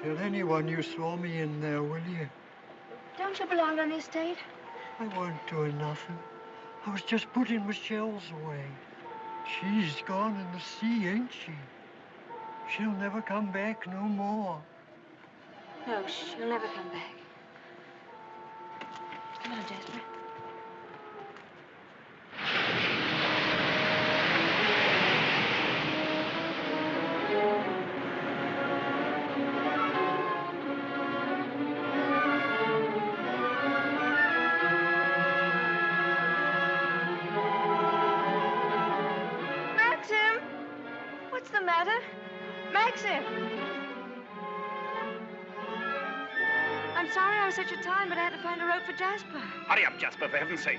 Tell anyone you saw me in there, will you? Don't you belong on the estate? I wasn't doing nothing. I was just putting my shells away. She's gone in the sea, ain't she? She'll never come back no more. No, she'll never come back. Come on, Jasper. What's the matter? Maxim! I'm sorry I was such a time, but I had to find a rope for Jasper. Hurry up, Jasper, for heaven's sake.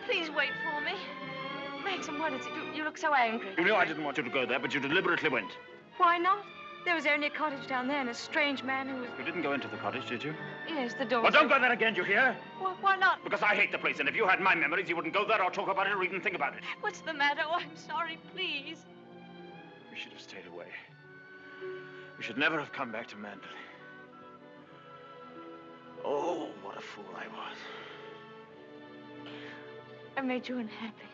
Please wait for me. Maxim, what is it? You look so angry. You know I didn't want you to go there, but you deliberately went. Why not? There was only a cottage down there and a strange man who was... You didn't go into the cottage, did you? Yes, the door. Well, don't go there again, do you hear? Why not? Because I hate the place, and if you had my memories, you wouldn't go there or talk about it or even think about it. What's the matter? Oh, I'm sorry, please. We should have stayed away. We should never have come back to Manderley. Oh, what a fool I was. I made you unhappy.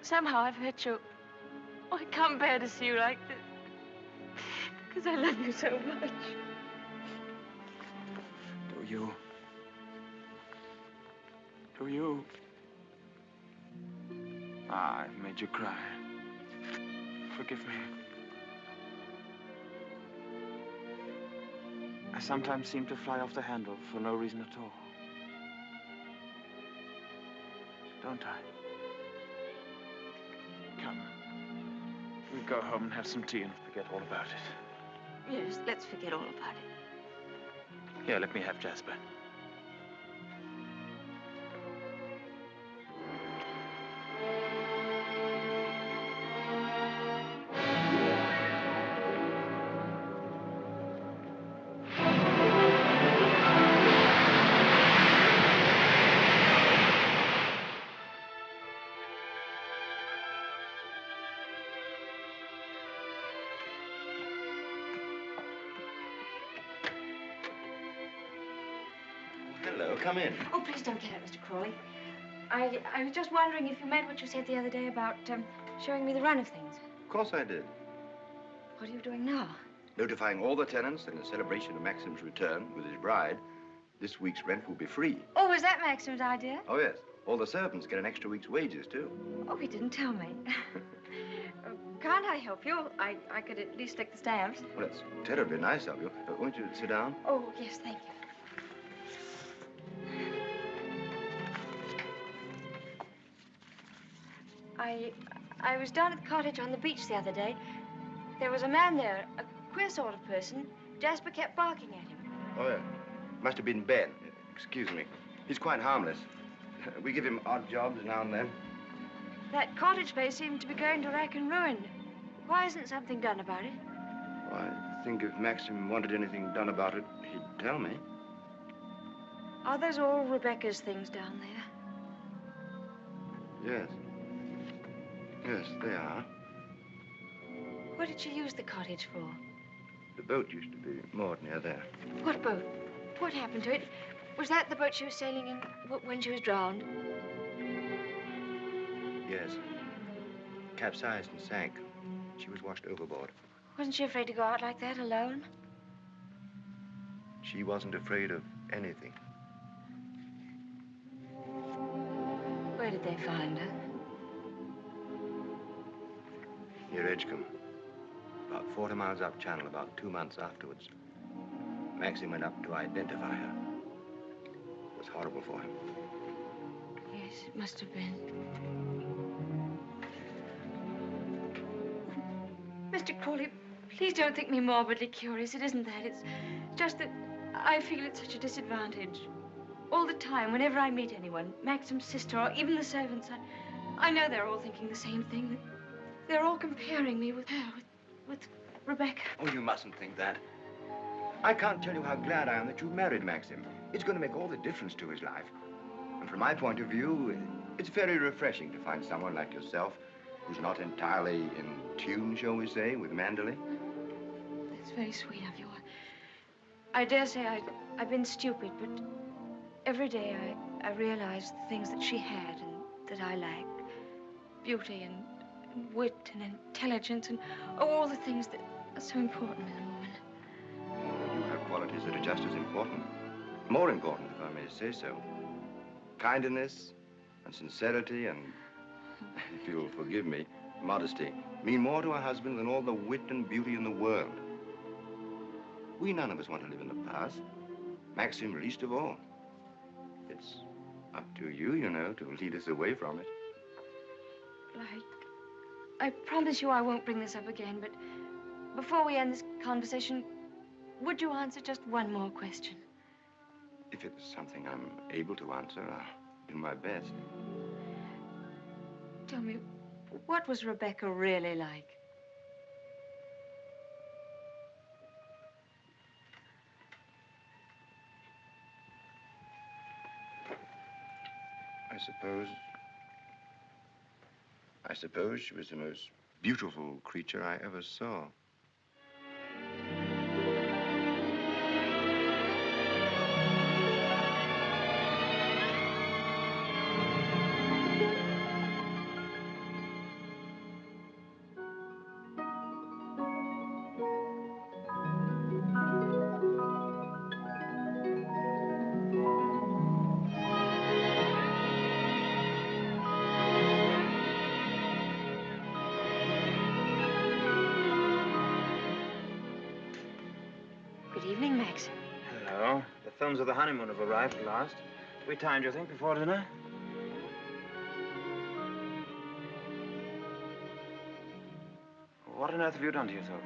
Somehow I've hurt you. Oh, I can't bear to see you like this. Because I love you so much. Do you? Do you? Ah, I've made you cry. Forgive me. I sometimes seem to fly off the handle for no reason at all. Don't I? Come. We'll go home and have some tea and forget all about it. Yes, let's forget all about it. Here, let me have Jasper. Hello, come in. Oh, please don't get up, Mr. Crawley. I was just wondering if you meant what you said the other day about showing me the run of things. Of course I did. What are you doing now? Notifying all the tenants that in celebration of Maxim's return with his bride, this week's rent will be free. Oh, was that Maxim's idea? Oh, yes. All the servants get an extra week's wages, too. Oh, he didn't tell me. Can't I help you? I could at least stick the stamps. Well, that's terribly nice of you. Won't you sit down? Oh, yes, thank you. I was down at the cottage on the beach the other day. There was a man there, a queer sort of person. Jasper kept barking at him. Oh, yeah. Must have been Ben. Excuse me. He's quite harmless. We give him odd jobs now and then. That cottage place seemed to be going to rack and ruin. Why isn't something done about it? Well, I think if Maxim wanted anything done about it, he'd tell me. Are those all Rebecca's things down there? Yes. Yes, they are. What did she use the cottage for? The boat used to be moored near there. What boat? What happened to it? Was that the boat she was sailing in when she was drowned? Yes. Capsized and sank. She was washed overboard. Wasn't she afraid to go out like that alone? She wasn't afraid of anything. Where did they find her? Near Edgecombe. About 40 miles up channel, about 2 months afterwards. Maxim went up to identify her. It was horrible for him. Yes, it must have been. Mr. Crawley, please don't think me morbidly curious. It isn't that. It's just that I feel at such a disadvantage. All the time, whenever I meet anyone, Maxim's sister or even the servants, I know they're all thinking the same thing. They're all comparing me with her, with Rebecca. Oh, you mustn't think that. I can't tell you how glad I am that you married Maxim. It's going to make all the difference to his life. And from my point of view, it's very refreshing to find someone like yourself who's not entirely in tune, shall we say, with Manderley. That's very sweet of you. I dare say I've been stupid, but every day I realize the things that she had and that I lacked. Beauty and wit and intelligence and all the things that are so important in a woman. Oh, you have qualities that are just as important. More important, if I may say so. Kindness and sincerity and, if you'll forgive me, modesty mean more to a husband than all the wit and beauty in the world. We none of us want to live in the past. Maxim least of all. It's up to you, you know, to lead us away from it. I promise you I won't bring this up again, but before we end this conversation, would you answer just one more question? If it's something I'm able to answer, I'll do my best. Tell me, what was Rebecca really like? I suppose she was the most beautiful creature I ever saw. Good evening, Max. Hello. The films of the honeymoon have arrived at last. We timed, you think, before dinner? What on earth have you done to yourself?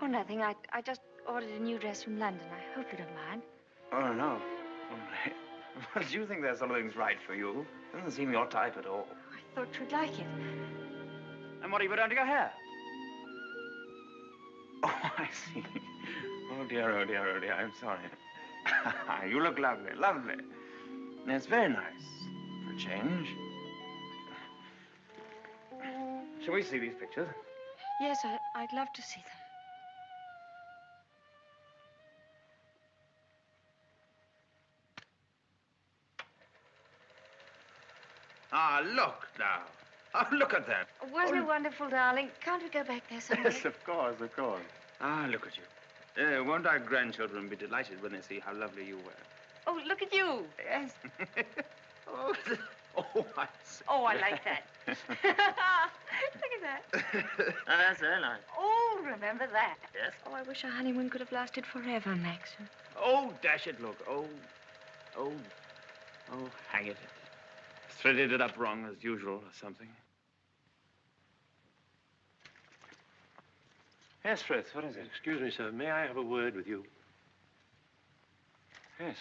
Oh, nothing. I just ordered a new dress from London. I hope you don't mind. Oh, no. Well, do you think there's something's right for you? Doesn't seem your type at all. I thought you'd like it. And what have you done to your hair? Oh, I see. Oh, dear, oh, dear, oh, dear. I'm sorry. You look lovely, lovely. It's very nice for a change. Shall we see these pictures? Yes, I'd love to see them. Ah, look now. Oh, look at that. Wasn't it wonderful, darling? Can't we go back there someday? Yes, of course, of course. Ah, look at you. Won't our grandchildren be delighted when they see how lovely you were? Oh, look at you. Yes. Oh, I see. Oh, I like that. Look at that. That's very nice. Oh, remember that? Yes. Oh, I wish our honeymoon could have lasted forever, Maxim. Oh, dash it, look. Oh, hang it. Threaded it up wrong as usual or something. Yes, Fritz, what is it? Excuse me, sir. May I have a word with you? Yes.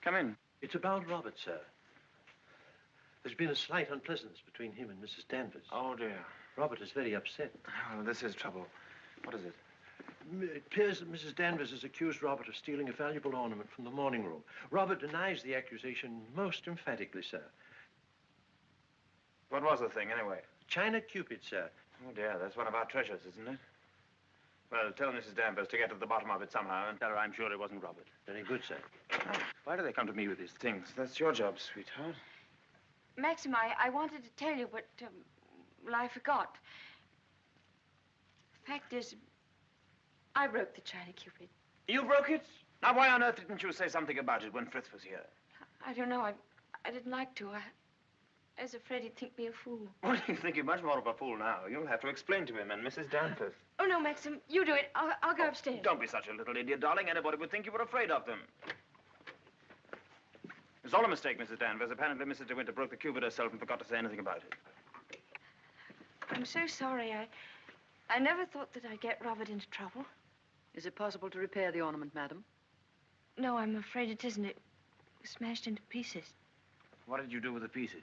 Come in. It's about Robert, sir. There's been a slight unpleasantness between him and Mrs. Danvers. Oh, dear. Robert is very upset. Oh, this is trouble. What is it? It appears that Mrs. Danvers has accused Robert of stealing a valuable ornament from the morning room. Robert denies the accusation most emphatically, sir. What was the thing, anyway? China Cupid, sir. Oh, dear, that's one of our treasures, isn't it? Well, tell Mrs. Danvers to get to the bottom of it somehow and tell her I'm sure it wasn't Robert. Very good, sir. Oh, why do they come to me with these things? That's your job, sweetheart. Maxim, I wanted to tell you, but, well, I forgot. The fact is, I broke the China Cupid. You broke it? Now, why on earth didn't you say something about it when Fritz was here? I don't know. I didn't like to. I was afraid he'd think me a fool. Well, you think you're much more of a fool now. You'll have to explain to him and Mrs. Danvers. Oh, no, Maxim, you do it. I'll go upstairs. Don't be such a little idiot, darling. Anybody would think you were afraid of them. It's all a mistake, Mrs. Danvers. Apparently, Mrs. De Winter broke the cupid herself and forgot to say anything about it. I'm so sorry. I never thought that I'd get Robert into trouble. Is it possible to repair the ornament, madam? No, I'm afraid it isn't. It was smashed into pieces. What did you do with the pieces?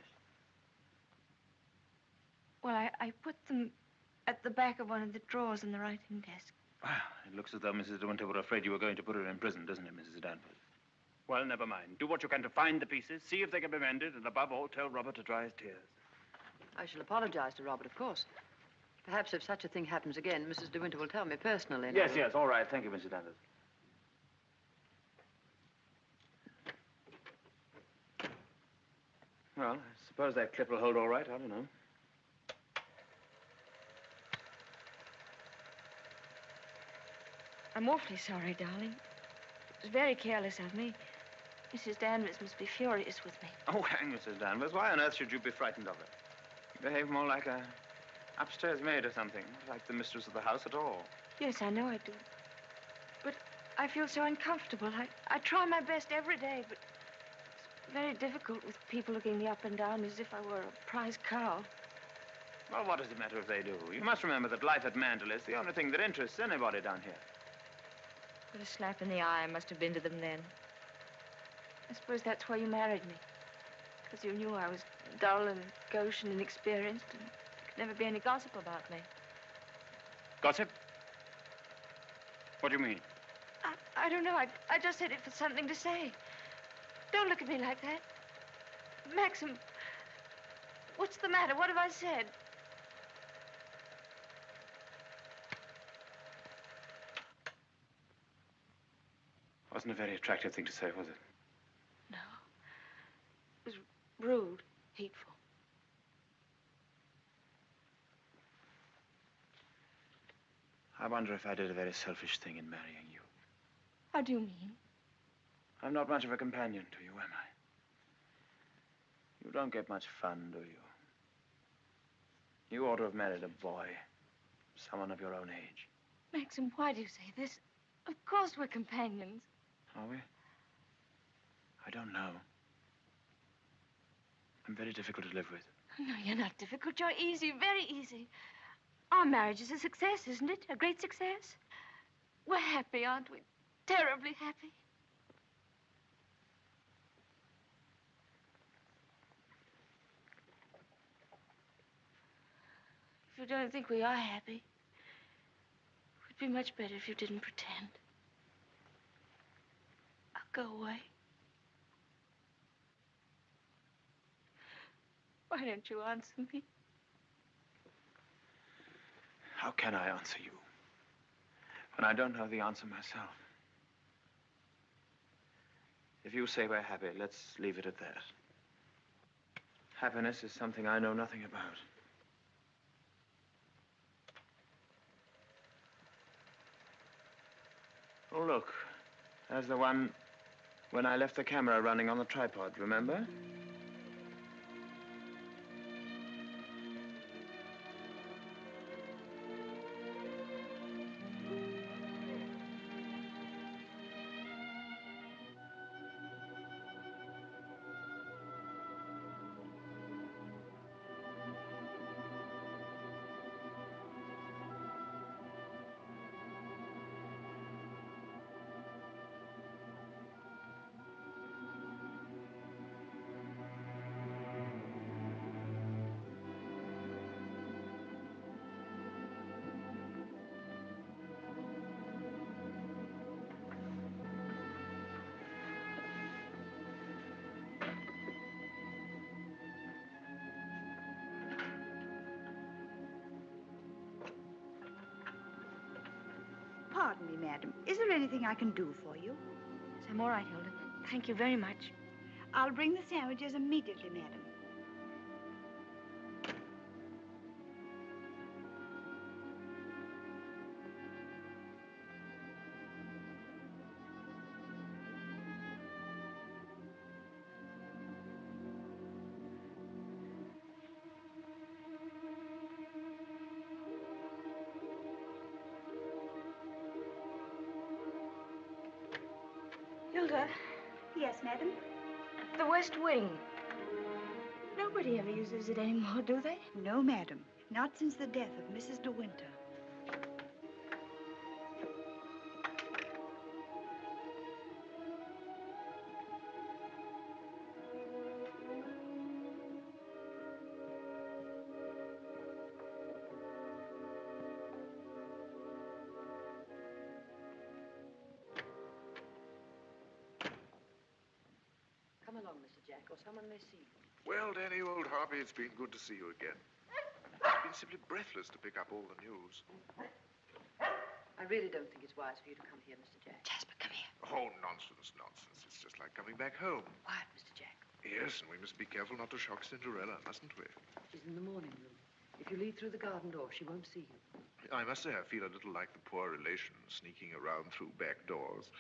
Well, I put them at the back of one of the drawers in the writing desk. Well, it looks as though Mrs. De Winter were afraid you were going to put her in prison, doesn't it, Mrs. Danvers? Well, never mind. Do what you can to find the pieces, see if they can be mended, and above all, tell Robert to dry his tears. I shall apologize to Robert, of course. Perhaps if such a thing happens again, Mrs. De Winter will tell me personally. Yes, yes, all right. Thank you, Mrs. Danvers. Well, I suppose that clip will hold all right. I don't know. I'm awfully sorry, darling. It was very careless of me. Mrs. Danvers must be furious with me. Oh, hang Mrs. Danvers. Why on earth should you be frightened of her? You behave more like a upstairs maid or something, not like the mistress of the house at all. Yes, I know I do. But I feel so uncomfortable. I try my best every day, but it's very difficult with people looking me up and down as if I were a prize cow. Well, what does it matter if they do? You must remember that life at Mandeville is the only thing that interests anybody down here. What a slap in the eye I must have been to them then. I suppose that's why you married me. Because you knew I was dull and gauche and inexperienced, and there could never be any gossip about me. Gossip? What do you mean? I don't know. I just said it for something to say. Don't look at me like that. Maxim, what's the matter? What have I said? Wasn't a very attractive thing to say, was it? No. It was rude, hateful. I wonder if I did a very selfish thing in marrying you. How do you mean? I'm not much of a companion to you, am I? You don't get much fun, do you? You ought to have married a boy. Someone of your own age. Maxim, why do you say this? Of course we're companions. Are we? I don't know. I'm very difficult to live with. No, you're not difficult. You're easy, very easy. Our marriage is a success, isn't it? A great success? We're happy, aren't we? Terribly happy. If you don't think we are happy, it would be much better if you didn't pretend. I'll go away. Why don't you answer me? How can I answer you when I don't know the answer myself? If you say we're happy, let's leave it at that. Happiness is something I know nothing about. Oh, look. There's the one when I left the camera running on the tripod, remember? Pardon me, madam. Is there anything I can do for you? Yes, I'm all right, Hilda. Thank you very much. I'll bring the sandwiches immediately, madam. Hilda, Yes, madam? the West Wing. Nobody ever uses it anymore, do they? No, madam. Not since the death of Mrs. De Winter. Come along, Mr. Jack, or someone may see you. Well, Danny, old Harvey, it's been good to see you again. I've been simply breathless to pick up all the news. I really don't think it's wise for you to come here, Mr. Jack. Jasper, come here. Oh, nonsense, nonsense. It's just like coming back home. Quiet, Mr. Jack. Yes, and we must be careful not to shock Cinderella, mustn't we? She's in the morning room. If you leave through the garden door, she won't see you. I must say I feel a little like the poor relation sneaking around through back doors.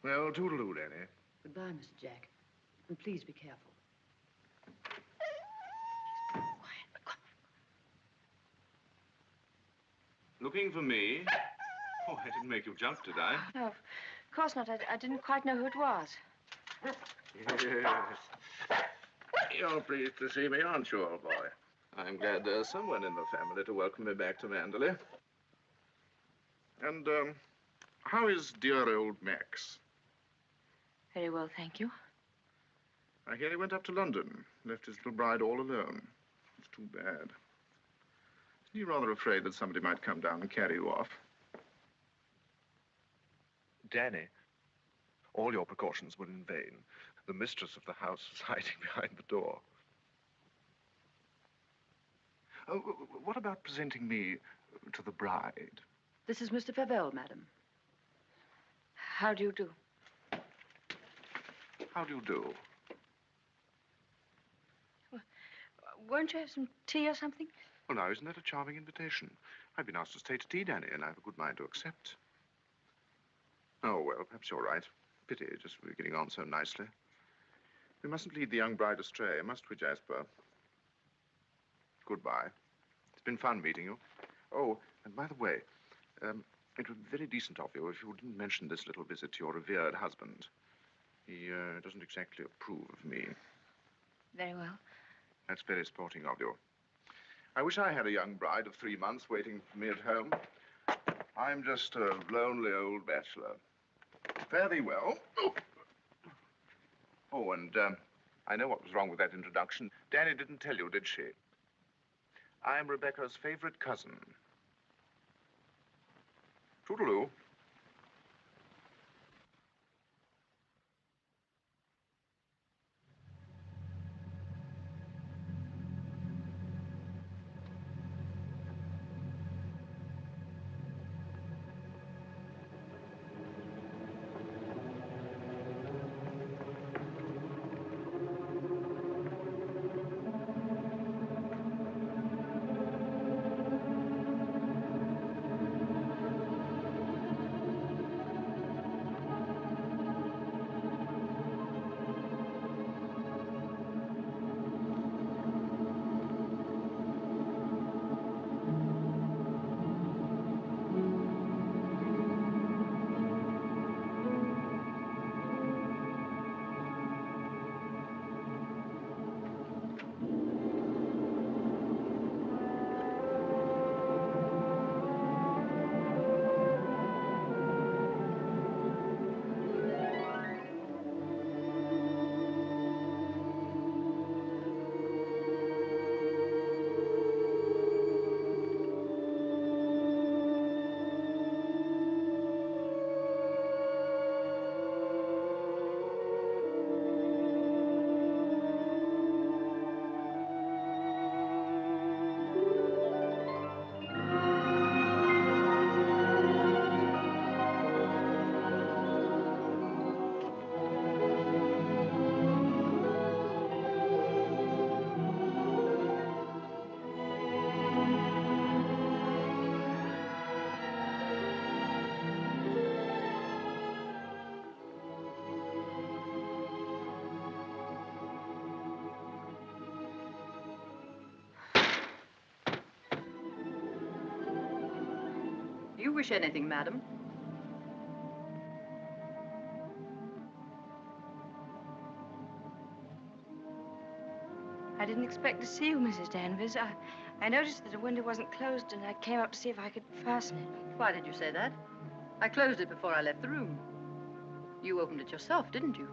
Well, toodaloo, Danny. Goodbye, Mr. Jack. And please be careful. Looking for me? Oh, I didn't make you jump, did I? No, of course not. I didn't quite know who it was. Yes. You're pleased to see me, aren't you, old boy? I'm glad there's someone in the family to welcome me back to Manderley. And, how is dear old Max? Very well, thank you. I hear he went up to London, left his little bride all alone. It's too bad. Isn't he rather afraid that somebody might come down and carry you off? Danny, all your precautions were in vain. The mistress of the house was hiding behind the door. Oh, what about presenting me to the bride? This is Mr. Favell, madam. How do you do? How do you do? Won't you have some tea or something? Well, now, isn't that a charming invitation? I've been asked to stay to tea, Danny, and I have a good mind to accept. Oh, well, perhaps you're right. Pity, just we're getting on so nicely. We mustn't lead the young bride astray, must we, Jasper? Goodbye. It's been fun meeting you. Oh, and by the way, it would be very decent of you if you didn't mention this little visit to your revered husband. He doesn't exactly approve of me. Very well. That's very sporting of you. I wish I had a young bride of 3 months waiting for me at home. I'm just a lonely old bachelor. Fare thee well. Oh, and I know what was wrong with that introduction. Danny didn't tell you, did she? I'm Rebecca's favorite cousin. Toodaloo. Do you wish anything, madam? I didn't expect to see you, Mrs. Danvers. I noticed that the window wasn't closed, and I came up to see if I could fasten it. Why did you say that? I closed it before I left the room. You opened it yourself, didn't you?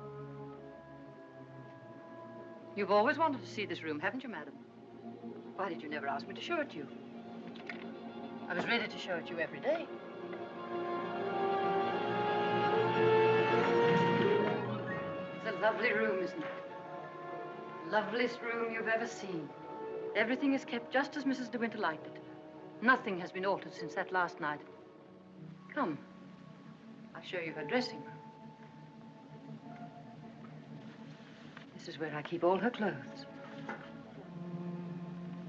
You've always wanted to see this room, haven't you, madam? Why did you never ask me to show it to you? I was ready to show it to you every day. It's a lovely room, isn't it? Loveliest room you've ever seen. Everything is kept just as Mrs. De Winter liked it. Nothing has been altered since that last night. Come, I'll show you her dressing room. This is where I keep all her clothes.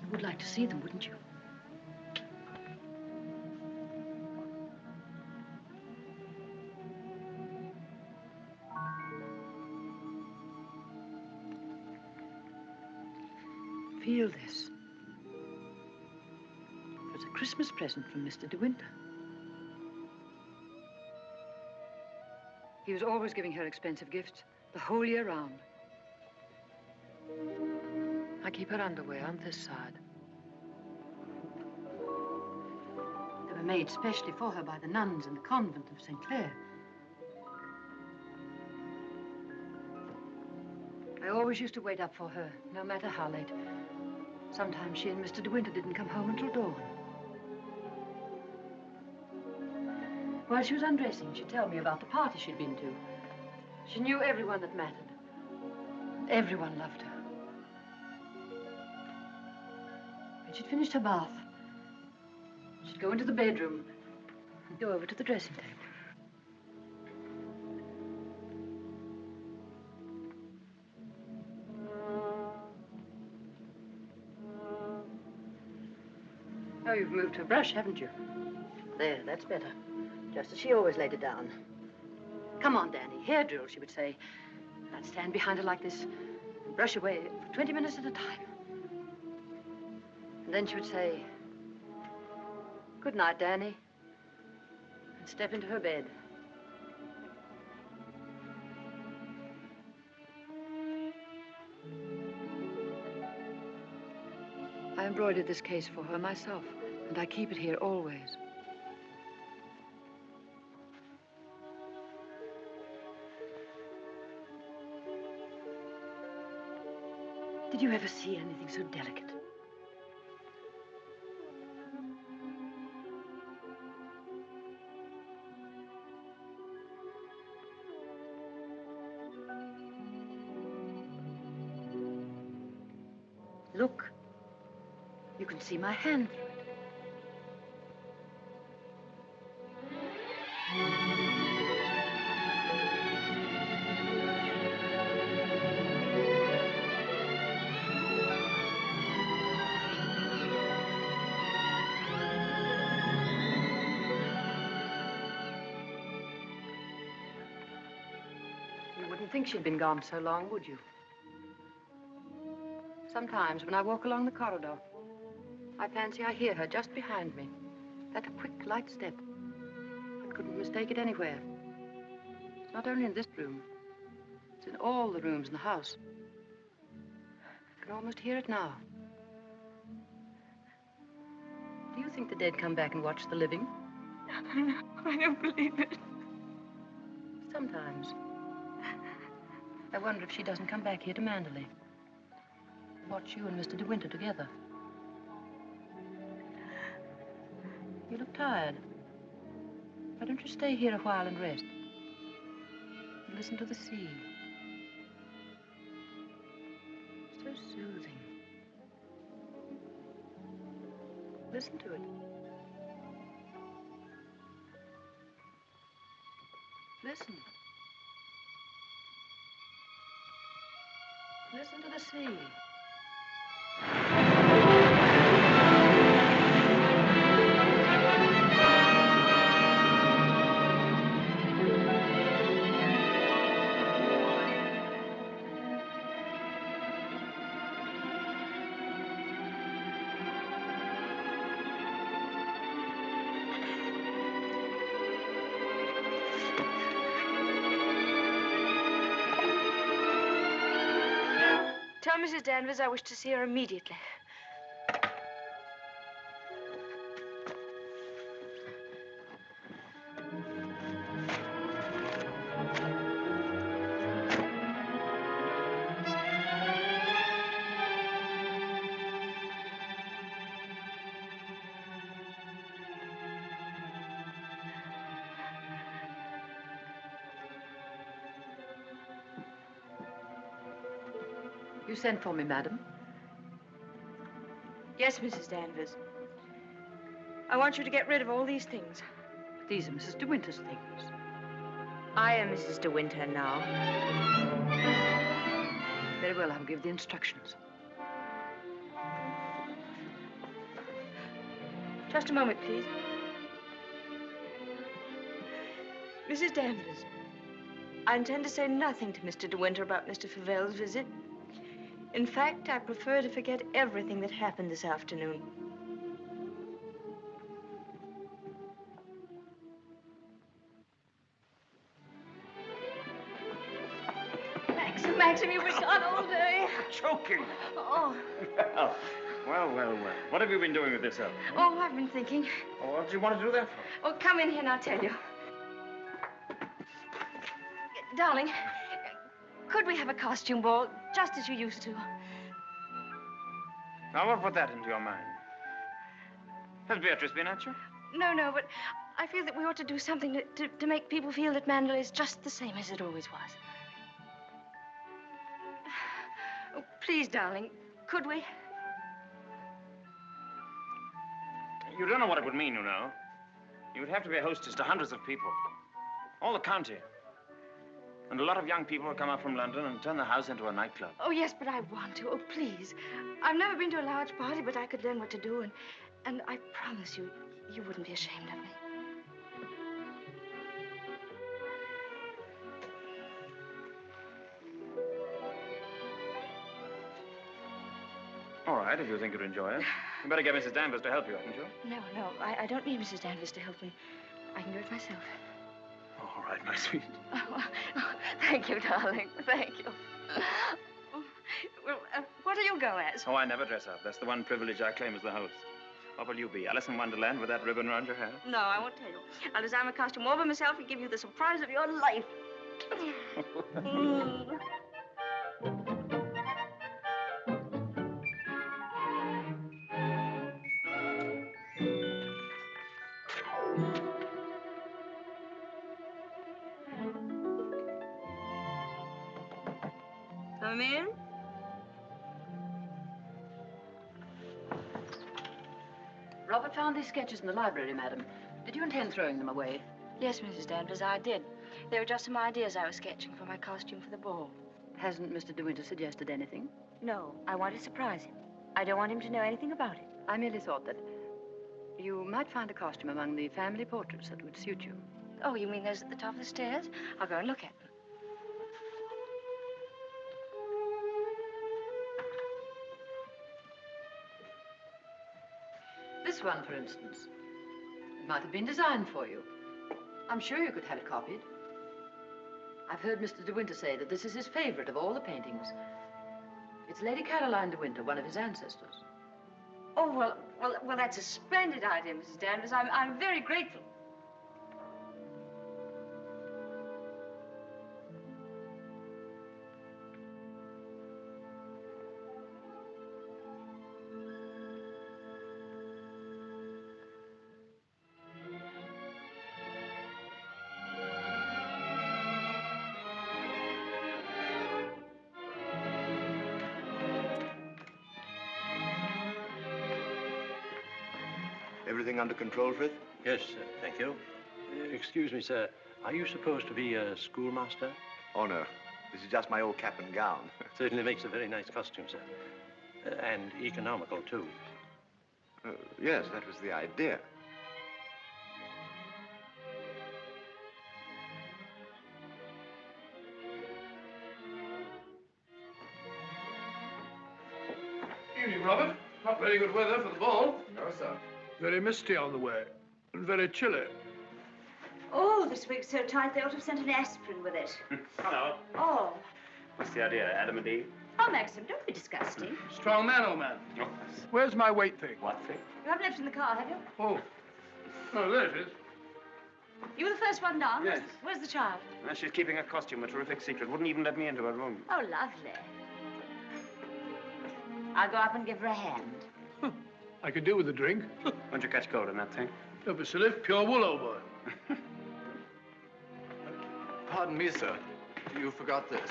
You would like to see them, wouldn't you? Feel this. It was a Christmas present from Mr. De Winter. He was always giving her expensive gifts the whole year round. I keep her underwear on this side. They were made specially for her by the nuns in the convent of St. Clair. I always used to wait up for her, no matter how late. Sometimes she and Mr. De Winter didn't come home until dawn. While she was undressing, she'd tell me about the party she'd been to. She knew everyone that mattered. Everyone loved her. When she'd finished her bath, she'd go into the bedroom and go over to the dressing table. Oh, you've moved her brush, haven't you? There, that's better. Just as she always laid it down. Come on, Danny. Hair drill, she would say. And I'd stand behind her like this and brush away for 20 minutes at a time. And then she would say, "Good night, Danny," and step into her bed. I embroidered this case for her myself, and I keep it here always. Did you ever see anything so delicate? Look. You can see my hand through it. You wouldn't think she'd been gone so long, would you? Sometimes when I walk along the corridor, I fancy I hear her just behind me. That quick, light step. I couldn't mistake it anywhere. It's not only in this room. It's in all the rooms in the house. I can almost hear it now. Do you think the dead come back and watch the living? I don't believe it. Sometimes. I wonder if she doesn't come back here to Manderley. Watch you and Mr. De Winter together. You look tired. Why don't you stay here a while and rest? And listen to the sea. So soothing. Listen to it. Listen. Listen to the sea. Tell Mrs. Danvers I wish to see her immediately. You sent for me, madam? Yes, Mrs. Danvers. I want you to get rid of all these things. These are Mrs. De Winter's things. I am Mrs. De Winter now. Very well, I'll give the instructions. Just a moment, please. Mrs. Danvers, I intend to say nothing to Mr. De Winter about Mr. Favel's visit. In fact, I prefer to forget everything that happened this afternoon. Maxim, you were gone all day. Choking. Oh. Well. What have you been doing with yourself? Oh, I've been thinking. Oh, what do you want to do that for? Oh, come in here and I'll tell you. Darling, could we have a costume ball, just as you used to? Now, what put that into your mind? Has Beatrice been at you? No, but I feel that we ought to do something to make people feel that Manderley is just the same as it always was. Oh, please, darling, could we? You don't know what it would mean, you know. You would have to be a hostess to hundreds of people. All the county. And a lot of young people will come up from London and turn the house into a nightclub. Oh, yes, but I want to. Oh, please. I've never been to a large party, but I could learn what to do, and I promise you, you wouldn't be ashamed of me. All right, if you think you'd enjoy it. You better get Mrs. Danvers to help you, hadn't you? No, I don't need Mrs. Danvers to help me. I can do it myself. All right, my sweet. Oh, thank you, darling. Thank you. Well, what do you go as? Oh, I never dress up. That's the one privilege I claim as the host. What will you be, Alice in Wonderland with that ribbon around your hair? No, I won't tell you. I'll design a costume all by myself and give you the surprise of your life. Come in. Robert found these sketches in the library, madam. Did you intend throwing them away? Yes, Mrs. Danvers, I did. They were just some ideas I was sketching for my costume for the ball. Hasn't Mr. De Winter suggested anything? No, I want to surprise him. I don't want him to know anything about it. I merely thought that you might find a costume among the family portraits that would suit you. Oh, you mean those at the top of the stairs? I'll go and look at them. This one, for instance. It might have been designed for you. I'm sure you could have it copied. I've heard Mr. De Winter say that this is his favorite of all the paintings. It's Lady Caroline De Winter, one of his ancestors. Oh, well, that's a splendid idea, Mrs. Danvers. I'm very grateful. Everything under control, Frith? Yes, thank you. Excuse me, sir. Are you supposed to be a schoolmaster? Oh, no. This is just my old cap and gown. Certainly makes a very nice costume, sir. And economical, too. Yes, that was the idea. Evening, Robert. Not very good weather for the ball. No, sir. Very misty on the way. And very chilly. Oh, this wig's so tight they ought to have sent an aspirin with it. Hello. Oh. What's the idea, Adam and Eve? Oh, Maxim, don't be disgusting. Strong man, old man. Oh. Where's my weight thing? What thing? You haven't left it in the car, have you? Oh. Oh, there it is. You were the first one down? Yes. Where's the child? Well, she's keeping a costume, a terrific secret. Wouldn't even let me into her room. Oh, lovely. I'll go up and give her a hand. I could do with a drink. Won't you catch cold in that thing? Don't be silly. Pure wool, old boy. Pardon me, sir. You forgot this.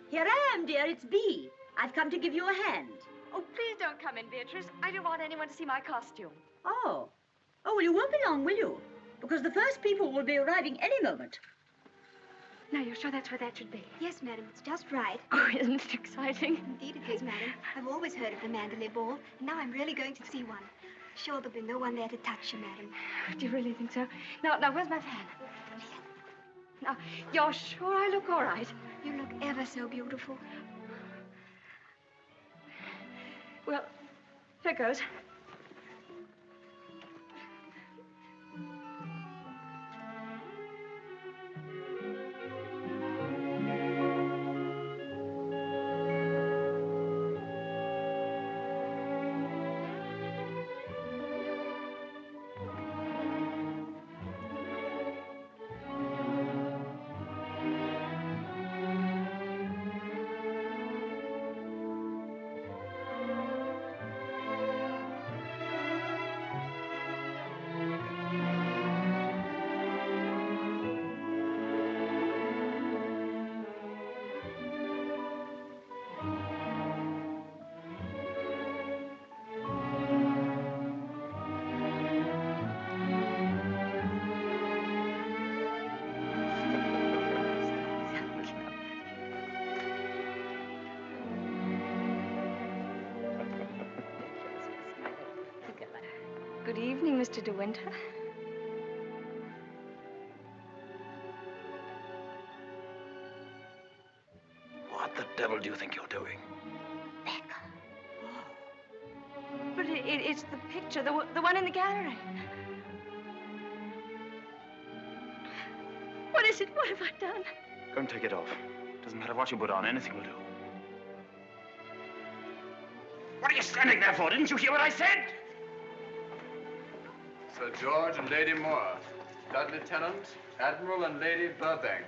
Here I am, dear. It's Bee. I've come to give you a hand. Oh, please don't come in, Beatrice. I don't want anyone to see my costume. Oh. Oh, well, you won't be long, will you? Because the first people will be arriving any moment. Now, you're sure that's where that should be? Yes, madam, it's just right. Oh, isn't it exciting? Indeed it is, madam. I've always heard of the Mandalay Ball, and now I'm really going to see one. Sure, there'll be no one there to touch you, madam. Do you really think so? Now, where's my fan? Now, you're sure I look all right? You look ever so beautiful. Well, here goes. Good evening, Mr. De Winter. What the devil do you think you're doing? But it's the picture, the one in the gallery. What is it? What have I done? Go and take it off. Doesn't matter what you put on, anything will do. What are you standing there for? Didn't you hear what I said? Sir George and Lady Moore. Dudley Tennant, Admiral and Lady Burbank.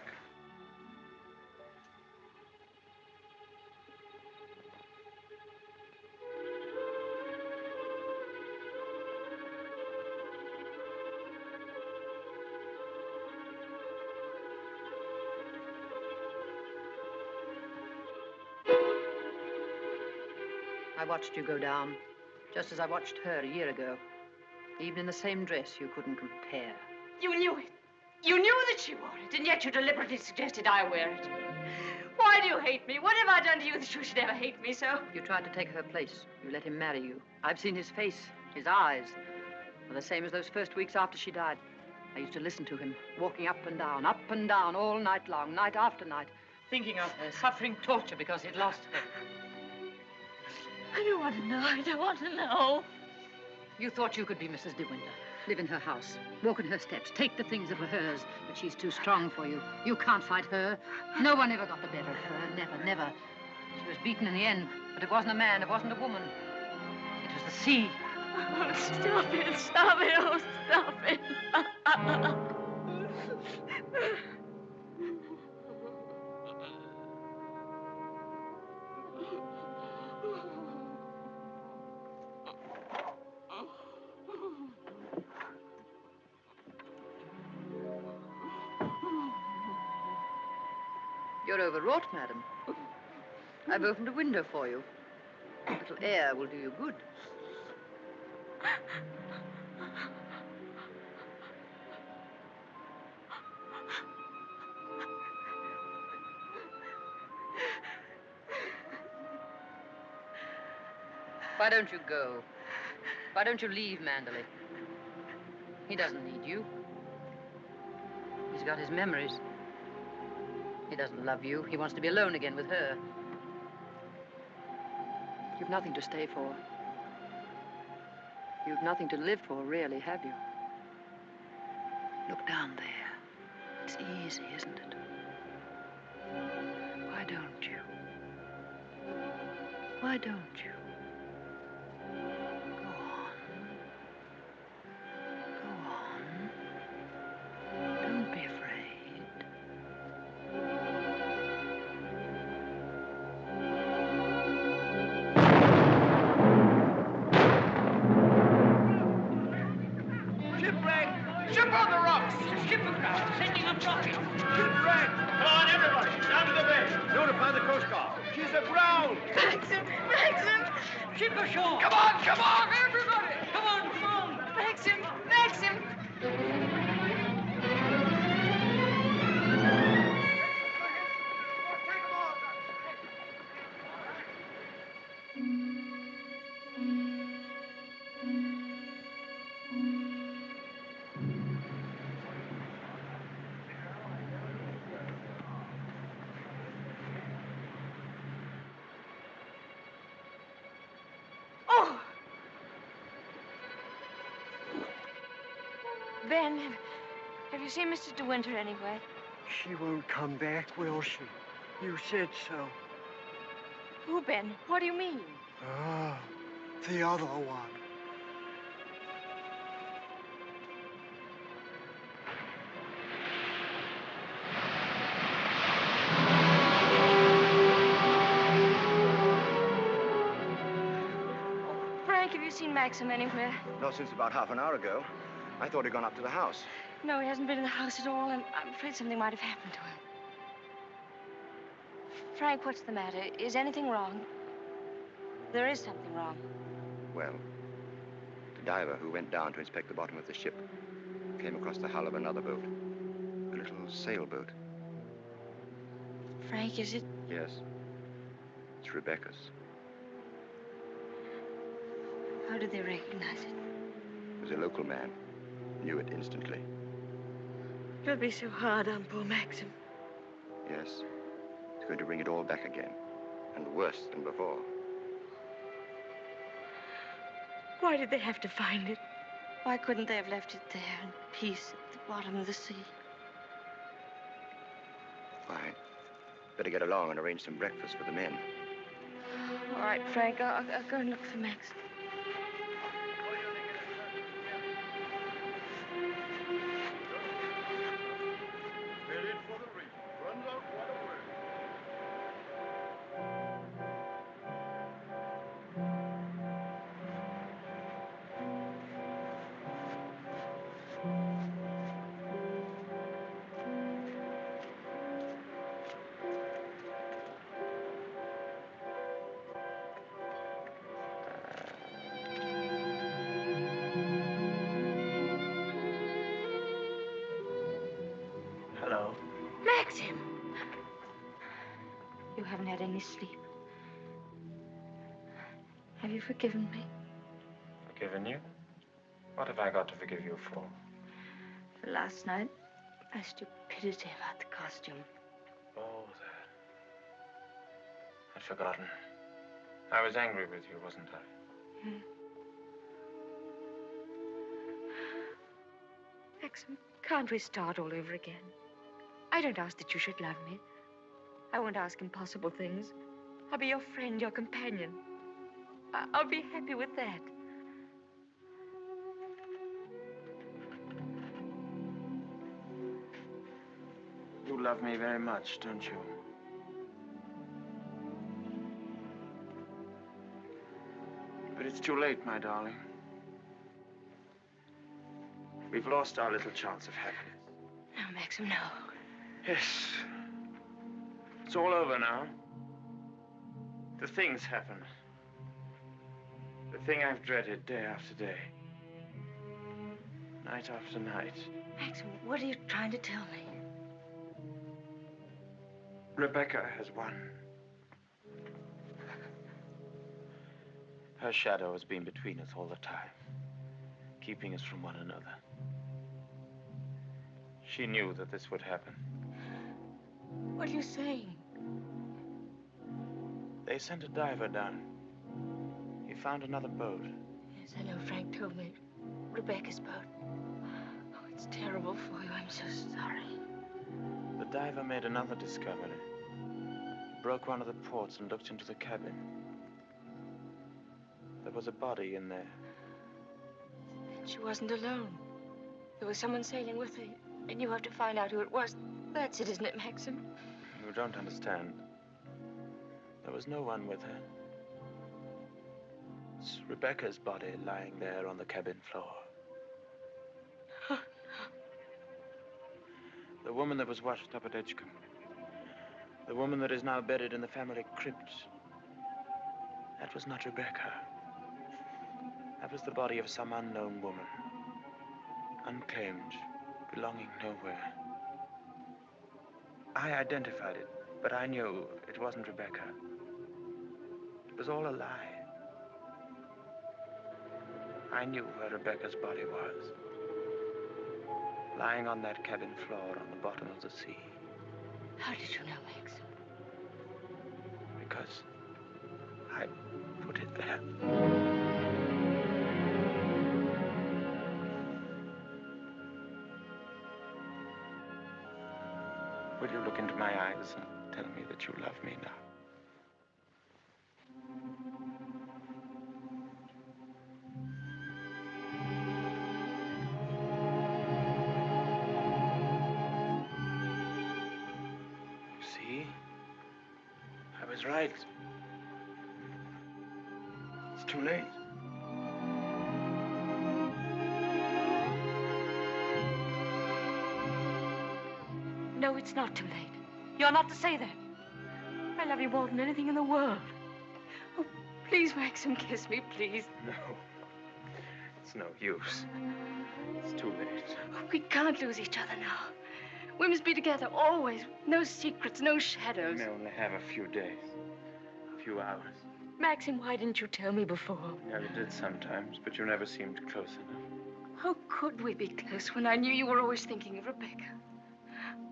I watched you go down, just as I watched her a year ago. Even in the same dress, you couldn't compare. You knew it. You knew that she wore it, and yet you deliberately suggested I wear it. Why do you hate me? What have I done to you that you should ever hate me so? You tried to take her place. You let him marry you. I've seen his face, his eyes. They're the same as those first weeks after she died. I used to listen to him, walking up and down, all night long, night after night, thinking of her, suffering torture because he'd lost her. I don't want to know. I don't want to know. You thought you could be Mrs. De Winter, live in her house, walk in her steps, take the things that were hers, but she's too strong for you. You can't fight her. No one ever got the better of her. Never, never. She was beaten in the end, but it wasn't a man, it wasn't a woman. It was the sea. Oh, stop it, stop it, oh, stop it. You're overwrought, madam. I've opened a window for you. A little air will do you good. Why don't you go? Why don't you leave Manderley? He doesn't need you. He's got his memories. He doesn't love you. He wants to be alone again with her. You've nothing to stay for. You've nothing to live for, really, have you? Look down there. It's easy, isn't it? Why don't you? Why don't you? Go on. Go on. Don't be afraid. Ship on the rocks! Ship aground, sending up rockets! Shipwreck! Come on, everybody! Down to the bay! Notify the Coast Guard! She's aground! Maxim! Maxim! Ship ashore! Come on, everybody! Come on! Maxim! Maxim! Ben, have you seen Mr. De Winter anywhere? She won't come back, will she? You said so. Who, Ben? What do you mean? Ah, the other one. Frank, have you seen Maxim anywhere? Not since about half an hour ago. I thought he'd gone up to the house. No, he hasn't been in the house at all, and I'm afraid something might have happened to him. Frank, what's the matter? Is anything wrong? There is something wrong. Well, the diver who went down to inspect the bottom of the ship came across the hull of another boat. A little sailboat. Frank, is it? Yes. It's Rebecca's. How did they recognize it? was a local man. Knew it instantly. You'll be so hard on poor Maxim. Yes. It's going to bring it all back again. And worse than before. Why did they have to find it? Why couldn't they have left it there in peace at the bottom of the sea? Fine. Better get along and arrange some breakfast for the men. All right, Frank, I'll go and look for Max. Headed for the reef. Runs out quite a way. Hello. Maxim! You haven't had any sleep. Have you forgiven me? Forgiven you? What have I got to forgive you for? For last night, my stupidity about the costume. Oh, that. I'd forgotten. I was angry with you, wasn't I? Hmm. Maxim, can't we start all over again? I don't ask that you should love me. I won't ask impossible things. I'll be your friend, your companion. I'll be happy with that. You love me very much, don't you? But it's too late, my darling. We've lost our little chance of happiness. No, Maxim, no. Yes. It's all over now. The thing's happened. The thing I've dreaded day after day. Night after night. Maxim, what are you trying to tell me? Rebecca has won. Her shadow has been between us all the time, keeping us from one another. She knew that this would happen. What are you saying? They sent a diver down. He found another boat. Yes, I know. Frank told me. Rebecca's boat. Oh, it's terrible for you. I'm so sorry. The diver made another discovery. Broke one of the ports and looked into the cabin. There was a body in there. She wasn't alone. There was someone sailing with her, and you have to find out who it was. That's it, isn't it, Maxim? You don't understand. There was no one with her. It's Rebecca's body lying there on the cabin floor. Oh, no. The woman that was washed up at Edgecombe. The woman that is now buried in the family crypt. That was not Rebecca. That was the body of some unknown woman. Unclaimed, belonging nowhere. I identified it, but I knew it wasn't Rebecca. It was all a lie. I knew where Rebecca's body was. Lying on that cabin floor on the bottom of the sea. How did you know, Maxim? Because I put it there. Will you look into my eyes and tell me that you love me now? See? I was right. It's too late. No, it's not too late. You're not to say that. I love you more than anything in the world. Oh, please, Maxim, kiss me, please. No. It's no use. It's too late. Oh, we can't lose each other now. We must be together always. No secrets, no shadows. We may only have a few days. A few hours. Maxim, why didn't you tell me before? Yeah, you did sometimes, but you never seemed close enough. How could we be close when I knew you were always thinking of Rebecca?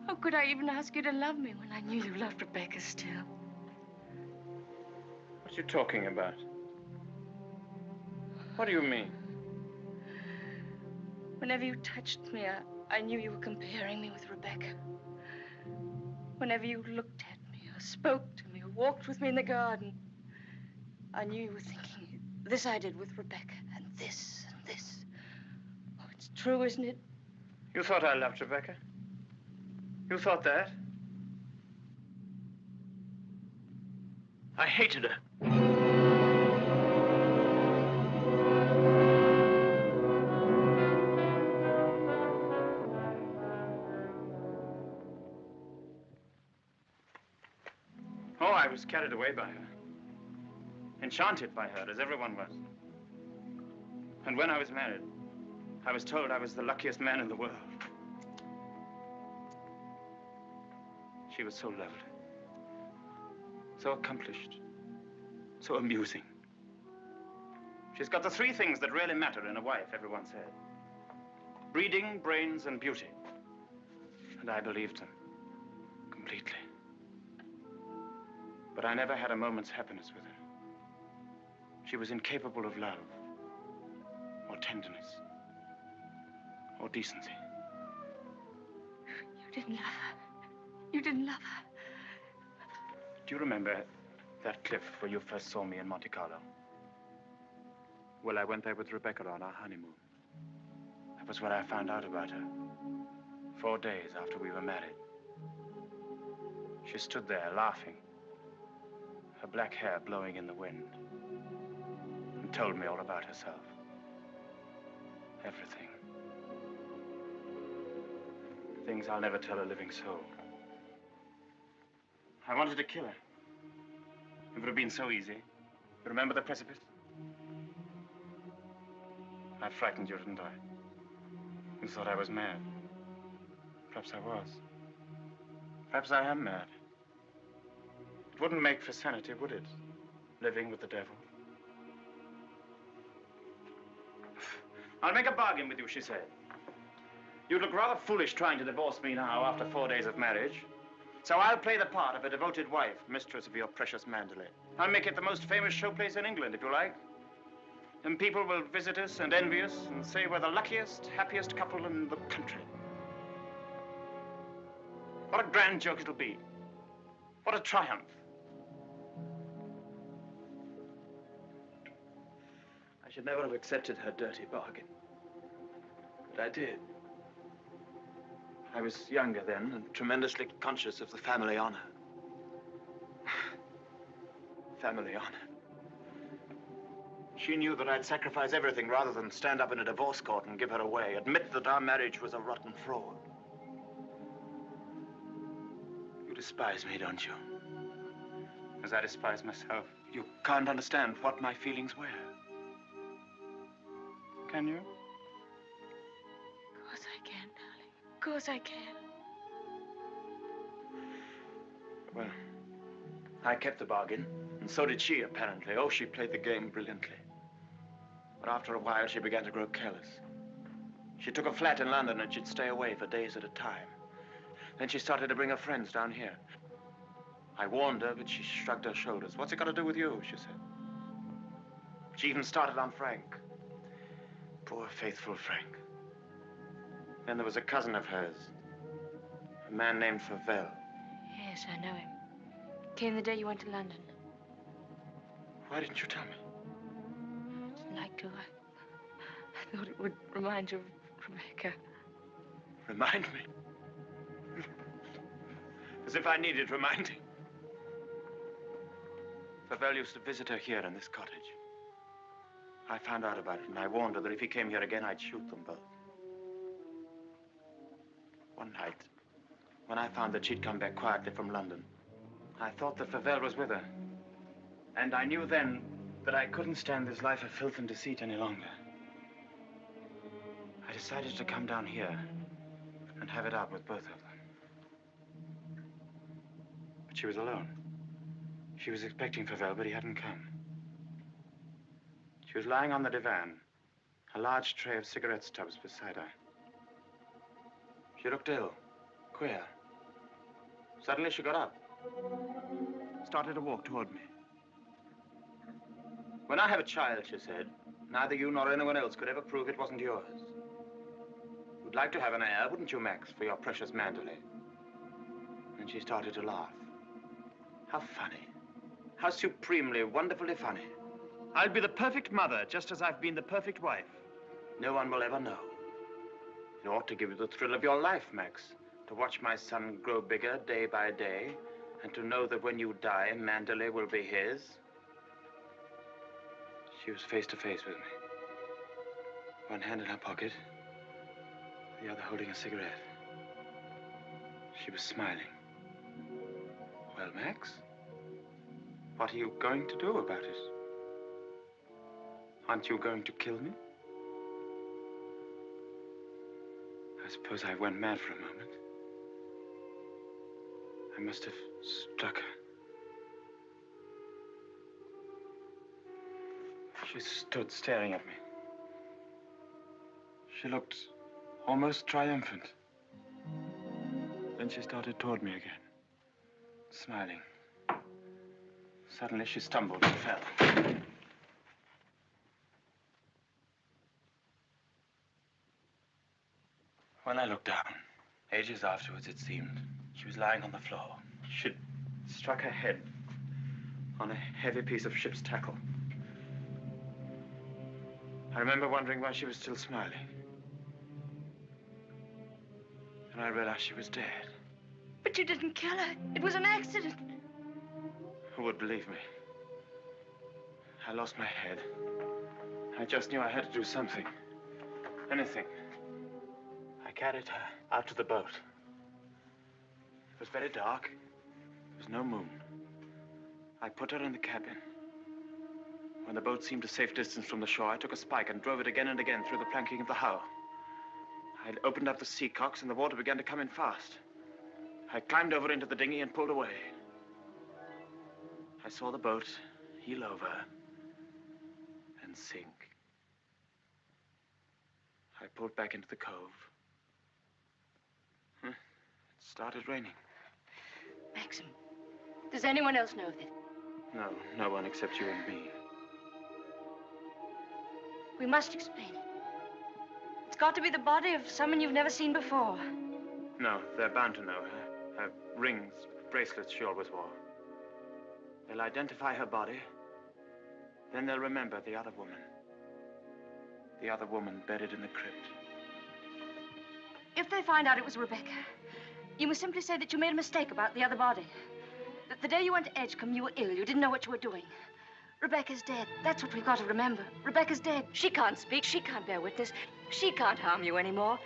How could I even ask you to love me when I knew you loved Rebecca still? What are you talking about? What do you mean? Whenever you touched me, I knew you were comparing me with Rebecca. Whenever you looked at me, or spoke to me, or walked with me in the garden, I knew you were thinking, this I did with Rebecca, and this, and this. Oh, it's true, isn't it? You thought I loved Rebecca? You thought that? I hated her. Oh, I was carried away by her. Enchanted by her, as everyone was. And when I was married, I was told I was the luckiest man in the world. She was so lovely, so accomplished, so amusing. She's got the three things that really matter in a wife, everyone said. Breeding, brains, and beauty. And I believed them completely. But I never had a moment's happiness with her. She was incapable of love, or tenderness, or decency. You didn't love her. You didn't love her. Do you remember that cliff where you first saw me in Monte Carlo? Well, I went there with Rebecca on our honeymoon. That was when I found out about her. 4 days after we were married. She stood there laughing, her black hair blowing in the wind, and told me all about herself. Everything. Things I'll never tell a living soul. I wanted to kill her. It would have been so easy. You remember the precipice? I frightened you, didn't I? You thought I was mad. Perhaps I was. Perhaps I am mad. It wouldn't make for sanity, would it? Living with the devil. I'll make a bargain with you, she said. You'd look rather foolish trying to divorce me now after 4 days of marriage. So I'll play the part of a devoted wife, mistress of your precious Mandalay. I'll make it the most famous showplace in England, if you like. And people will visit us and envy us and say we're the luckiest, happiest couple in the country. What a grand joke it'll be. What a triumph. I should never have accepted her dirty bargain. But I did. I was younger then and tremendously conscious of the family honor. Family honor. She knew that I'd sacrifice everything rather than stand up in a divorce court and give her away, admit that our marriage was a rotten fraud. You despise me, don't you? As I despise myself. You can't understand what my feelings were. Can you? Of course I can, darling. Of course I can. Well, I kept the bargain, and so did she, apparently. Oh, she played the game brilliantly. But after a while, she began to grow careless. She took a flat in London, and she'd stay away for days at a time. Then she started to bring her friends down here. I warned her, but she shrugged her shoulders. What's it got to do with you, she said. She even started on Frank. Poor, faithful Frank. Then there was a cousin of hers, a man named Favell. Yes, I know him. Came the day you went to London. Why didn't you tell me? I didn't like to. I thought it would remind you of Rebecca. Remind me? As if I needed reminding. Favell used to visit her here in this cottage. I found out about it, and I warned her that if he came here again, I'd shoot them both. One night, when I found that she'd come back quietly from London, I thought that Favell was with her. And I knew then that I couldn't stand this life of filth and deceit any longer. I decided to come down here and have it out with both of them. But she was alone. She was expecting Favell, but he hadn't come. She was lying on the divan, A large tray of cigarette stubs beside her. She looked ill, queer. Suddenly she got up, started to walk toward me. When I have a child, she said, neither you nor anyone else could ever prove it wasn't yours. You'd like to have an heir, wouldn't you, Max, for your precious Manderley? And she started to laugh. How funny. How supremely, wonderfully funny. I'll be the perfect mother, just as I've been the perfect wife. No one will ever know. It ought to give you the thrill of your life, Max, to watch my son grow bigger day by day, and to know that when you die, Manderley will be his. She was face to face with me. One hand in her pocket, the other holding a cigarette. She was smiling. Well, Max, what are you going to do about it? Aren't you going to kill me? I suppose I went mad for a moment. I must have struck her. She stood staring at me. She looked almost triumphant. Then she started toward me again, smiling. Suddenly she stumbled and fell. When I looked down, ages afterwards it seemed, she was lying on the floor. She'd struck her head on a heavy piece of ship's tackle. I remember wondering why she was still smiling. And I realized she was dead. But you didn't kill her. It was an accident. Who would believe me? I lost my head. I just knew I had to do something. Anything. I carried her out to the boat. It was very dark. There was no moon. I put her in the cabin. When the boat seemed a safe distance from the shore, I took a spike and drove it again and again through the planking of the hull. I opened up the sea cocks and the water began to come in fast. I climbed over into the dinghy and pulled away. I saw the boat heel over and sink. I pulled back into the cove. It started raining. Maxim, does anyone else know of it? No, no one except you and me. We must explain it. It's got to be the body of someone you've never seen before. No, they're bound to know her. Her rings, bracelets she always wore. They'll identify her body. Then they'll remember the other woman. The other woman buried in the crypt. If they find out it was Rebecca, you must simply say that you made a mistake about the other body. That the day you went to Edgecombe, you were ill. You didn't know what you were doing. Rebecca's dead. That's what we've got to remember. Rebecca's dead. She can't speak. She can't bear witness. She can't harm you anymore.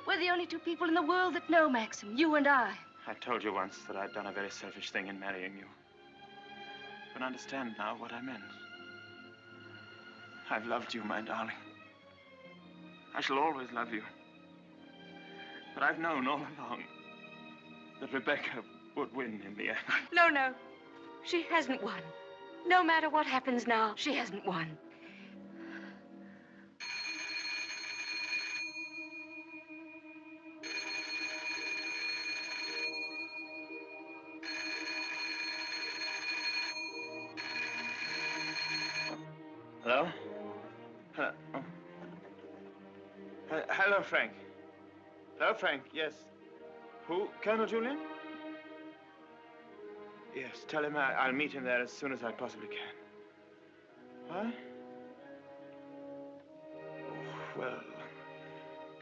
We're the only two people in the world that know, Maxim. You and I. I told you once that I'd done a very selfish thing in marrying you. You can understand now what I meant. I've loved you, my darling. I shall always love you. But I've known all along that Rebecca would win in the end. No, no. She hasn't won. No matter what happens now, she hasn't won. Hello? Hello? Oh. Hello, Frank. Hello, Frank. Yes. Who? Colonel Julian? Yes, tell him I'll meet him there as soon as I possibly can. What? Well,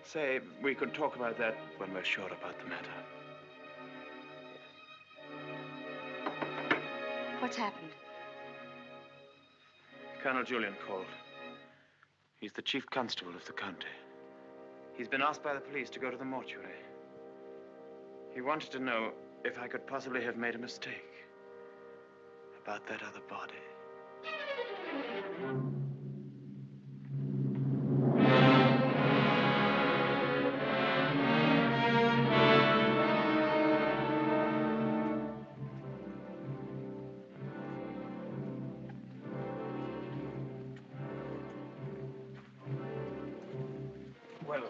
say we could talk about that when we're sure about the matter. What's happened? Colonel Julian called. He's the chief constable of the county. He's been asked by the police to go to the mortuary. He wanted to know if I could possibly have made a mistake about that other body. Well,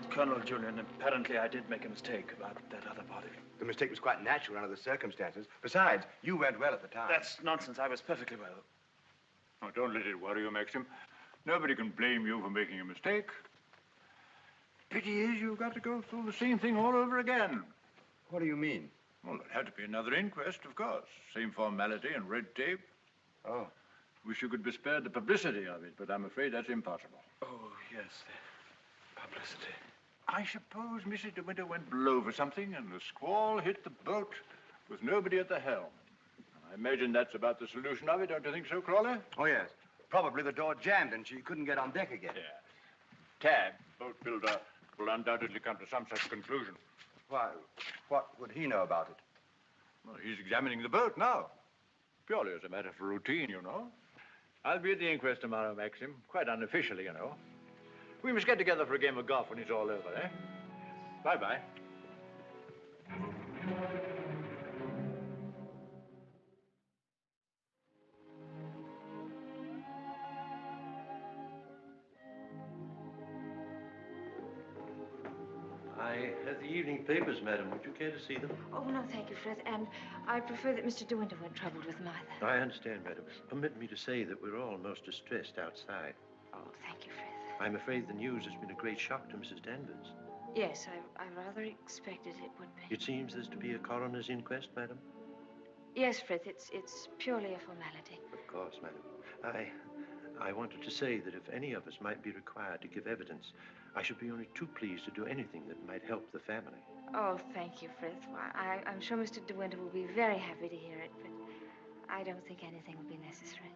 Colonel Julian, apparently I did make a mistake about that other body. The mistake was quite natural under the circumstances. Besides, you went well at the time. That's nonsense. I was perfectly well. Oh, don't let it worry you, Maxim. Nobody can blame you for making a mistake. Pity is you've got to go through the same thing all over again. What do you mean? Well, there'd have to be another inquest, of course. Same formality and red tape. Oh. Wish you could be spared the publicity of it, but I'm afraid that's impossible. Oh, yes, the publicity. I suppose Mrs. De Winter went below for something, and the squall hit the boat with nobody at the helm. I imagine that's about the solution of it, don't you think so, Crawley? Oh, yes. Probably the door jammed and she couldn't get on deck again. Yeah. Tab, boat builder, will undoubtedly come to some such conclusion. Why, what would he know about it? Well, he's examining the boat now. Purely as a matter for routine, you know. I'll be at the inquest tomorrow, Maxim. Quite unofficially, you know. We must get together for a game of golf when it's all over, eh? Bye-bye. I have the evening papers, madam. Would you care to see them? Oh, no, thank you, Frith. And I prefer that Mr. De Winter weren't troubled with them either. I understand, madam. Permit me to say that we're all most distressed outside. Oh, thank you, Frith. I'm afraid the news has been a great shock to Mrs. Danvers. Yes, I rather expected it would be. It seems there's to be a coroner's inquest, madam? Yes, Frith, it's purely a formality. Of course, madam. I wanted to say that if any of us might be required to give evidence, I should be only too pleased to do anything that might help the family. Oh, thank you, Frith. Why, I'm sure Mr. De Winter will be very happy to hear it, but I don't think anything will be necessary.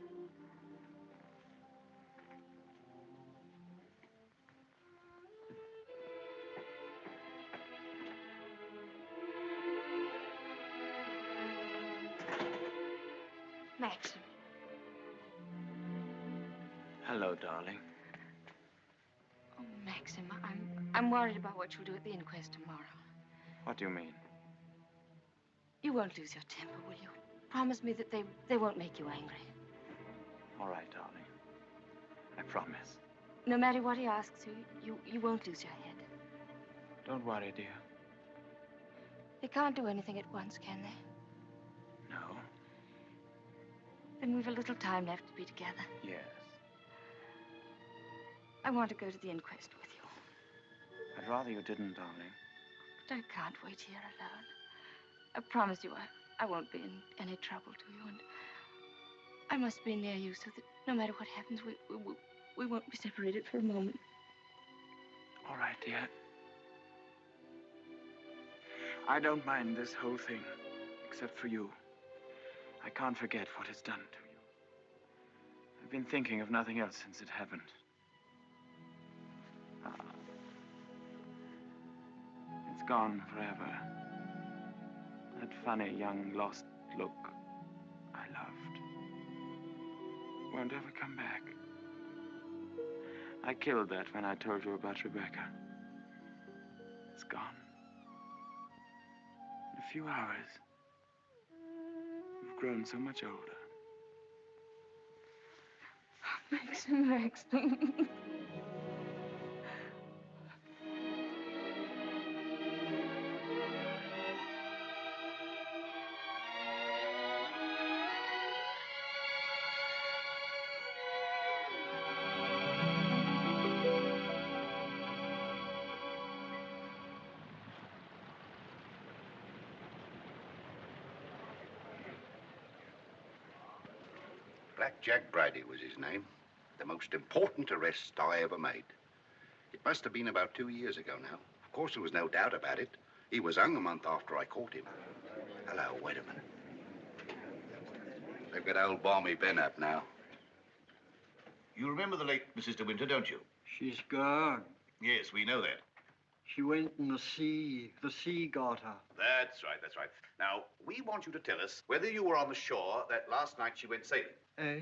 Maxim. Hello, darling. Oh, Maxim, I'm worried about what you'll do at the inquest tomorrow. What do you mean? You won't lose your temper, will you? Promise me that they won't make you angry. All right, darling. I promise. No matter what he asks you won't lose your head. Don't worry, dear. They can't do anything at once, can they? No. Then we've a little time left to be together. Yes. I want to go to the inquest with you. I'd rather you didn't, darling. But I can't wait here alone. I promise you I won't be in any trouble to you, and I must be near you so that no matter what happens, we won't be separated for a moment. All right, dear. I don't mind this whole thing, except for you. I can't forget what it's done to you. I've been thinking of nothing else since it happened. It's gone forever. That funny, young, lost look I loved won't ever come back. I killed that when I told you about Rebecca. It's gone. In a few hours, you've grown so much older. Maxim. Black Jack Bridie was his name. The most important arrest I ever made. It must have been about 2 years ago now. Of course, there was no doubt about it. He was hung a month after I caught him. Hello, wait a minute. They've got old Balmy Ben up now. You remember the late Mrs. De Winter, don't you? She's gone. Yes, we know that. She went in the sea. The sea got her. That's right, that's right. Now, we want you to tell us whether you were on the shore that last night she went sailing. Eh?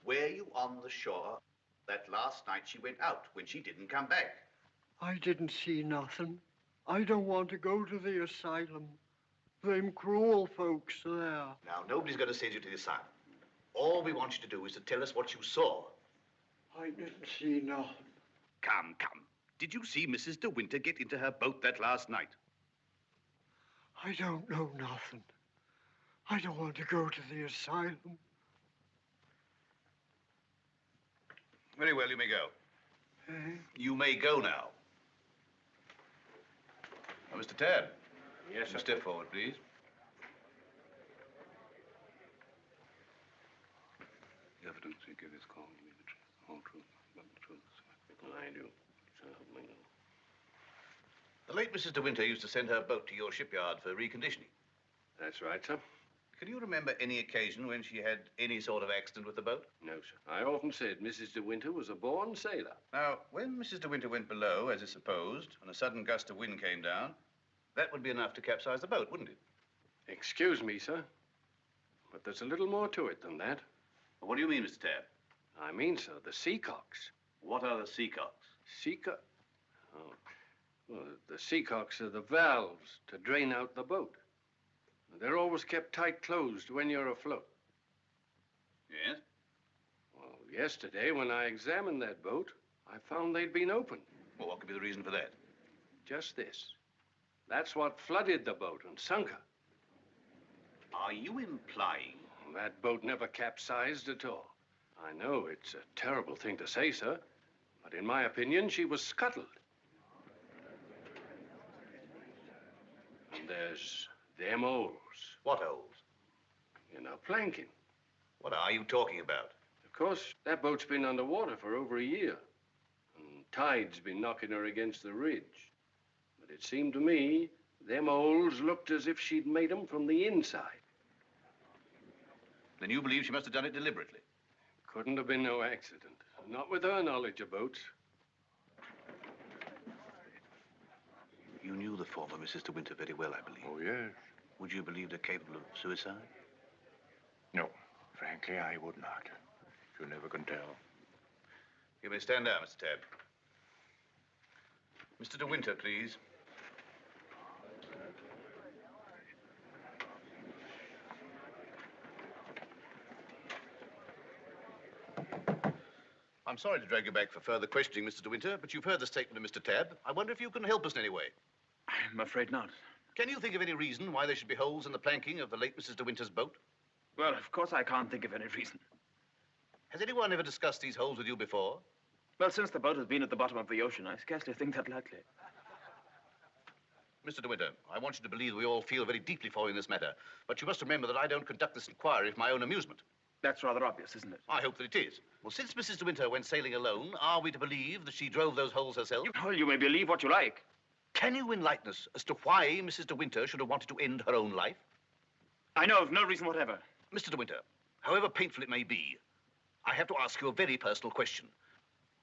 Were you on the shore that last night she went out when she didn't come back? I didn't see nothing. I don't want to go to the asylum. Them cruel folks there. Now, nobody's going to send you to the asylum. All we want you to do is to tell us what you saw. I didn't see nothing. Come, come. Did you see Mrs. De Winter get into her boat that last night? I don't know nothing. I don't want to go to the asylum. Very well, you may go. You may go now. Now, Mr. Tabb. Yes, sir. Step forward, please. The evidence you give is called to me the truth, the whole truth, but the truth. I do. So help me God. The late Mrs. De Winter used to send her boat to your shipyard for reconditioning. That's right, sir. Can you remember any occasion when she had any sort of accident with the boat? No, sir. I often said Mrs. De Winter was a born sailor. Now, when Mrs. De Winter went below, as is supposed, and a sudden gust of wind came down, that would be enough to capsize the boat, wouldn't it? Excuse me, sir, but there's a little more to it than that. Well, what do you mean, Mr. Tabb? I mean, sir, the seacocks. What are the seacocks? Oh, well, the seacocks are the valves to drain out the boat. They're always kept tight closed when you're afloat. Yes? Well, yesterday, when I examined that boat, I found they'd been opened. Well, what could be the reason for that? Just this. That's what flooded the boat and sunk her. Are you implying? That boat never capsized at all. I know it's a terrible thing to say, sir, but in my opinion, she was scuttled. And there's them holes. What holes? In her planking. What are you talking about? Of course, that boat's been underwater for over a year. And tide's been knocking her against the ridge. But it seemed to me, them holes looked as if she'd made them from the inside. Then you believe she must have done it deliberately? Couldn't have been no accident. Not with her knowledge of boats. You knew the former Mrs. De Winter very well, I believe. Oh, yes. Would you believe her capable of suicide? No, frankly, I would not. You never can tell. You may stand down, Mr. Tabb. Mr. De Winter, please. I'm sorry to drag you back for further questioning, Mr. De Winter, but you've heard the statement of Mr. Tabb. I wonder if you can help us in any way. I'm afraid not. Can you think of any reason why there should be holes in the planking of the late Mrs. De Winter's boat? Well, of course I can't think of any reason. Has anyone ever discussed these holes with you before? Well, since the boat has been at the bottom of the ocean, I scarcely think that likely. Mr. De Winter, I want you to believe we all feel very deeply for you in this matter, but you must remember that I don't conduct this inquiry for my own amusement. That's rather obvious, isn't it? I hope that it is. Well, since Mrs. De Winter went sailing alone, are we to believe that she drove those holes herself? Well, you may believe what you like. Can you enlighten us as to why Mrs. De Winter should have wanted to end her own life? I know of no reason whatever. Mr. De Winter, however painful it may be, I have to ask you a very personal question.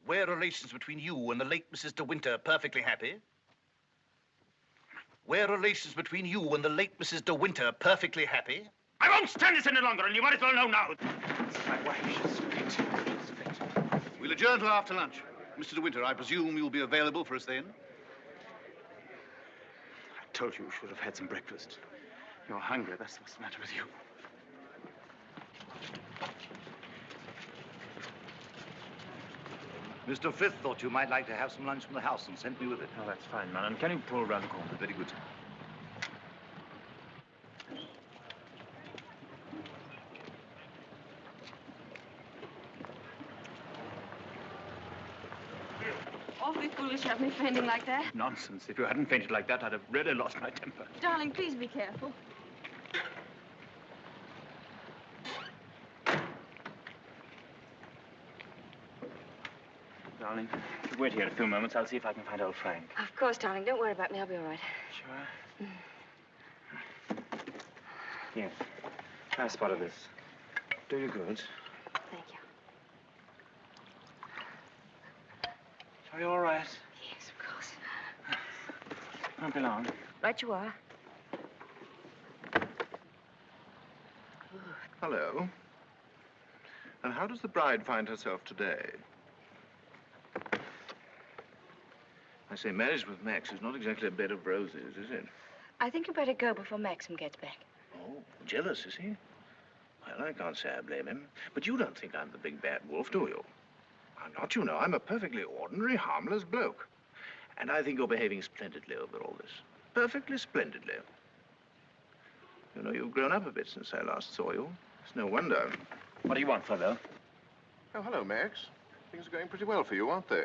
Were relations between you and the late Mrs. De Winter perfectly happy? Were relations between you and the late Mrs. De Winter perfectly happy? I won't stand this any longer, and you might as well know now. My wife, she's fit. She's fit. We'll adjourn till after lunch. Mr. De Winter, I presume you'll be available for us then? I told you should have had some breakfast. You're hungry, that's what's the matter with you. Mr. Frith thought you might like to have some lunch from the house and sent me with it. Oh, that's fine, man. And can you pull around the corner? Very good, sir. Awfully foolish to have me fainting like that. Nonsense. If you hadn't fainted like that, I'd have really lost my temper. Darling, please be careful. Darling, if you wait here a few moments, I'll see if I can find old Frank. Of course, darling. Don't worry about me. I'll be all right. Sure? Here. Try a spot of this. Do you good. Thank you. Are you all right? Yes, of course. Won't be long. Right you are. Hello. And how does the bride find herself today? I say, marriage with Max is not exactly a bed of roses, is it? I think you better go before Maxim gets back. Oh, jealous, is he? Well, I can't say I blame him. But you don't think I'm the big bad wolf, do you? I'm not, you know. I'm a perfectly ordinary, harmless bloke. And I think you're behaving splendidly over all this. Perfectly splendidly. You know, you've grown up a bit since I last saw you. It's no wonder. What do you want, Furlow? Oh, hello, Max. Things are going pretty well for you, aren't they?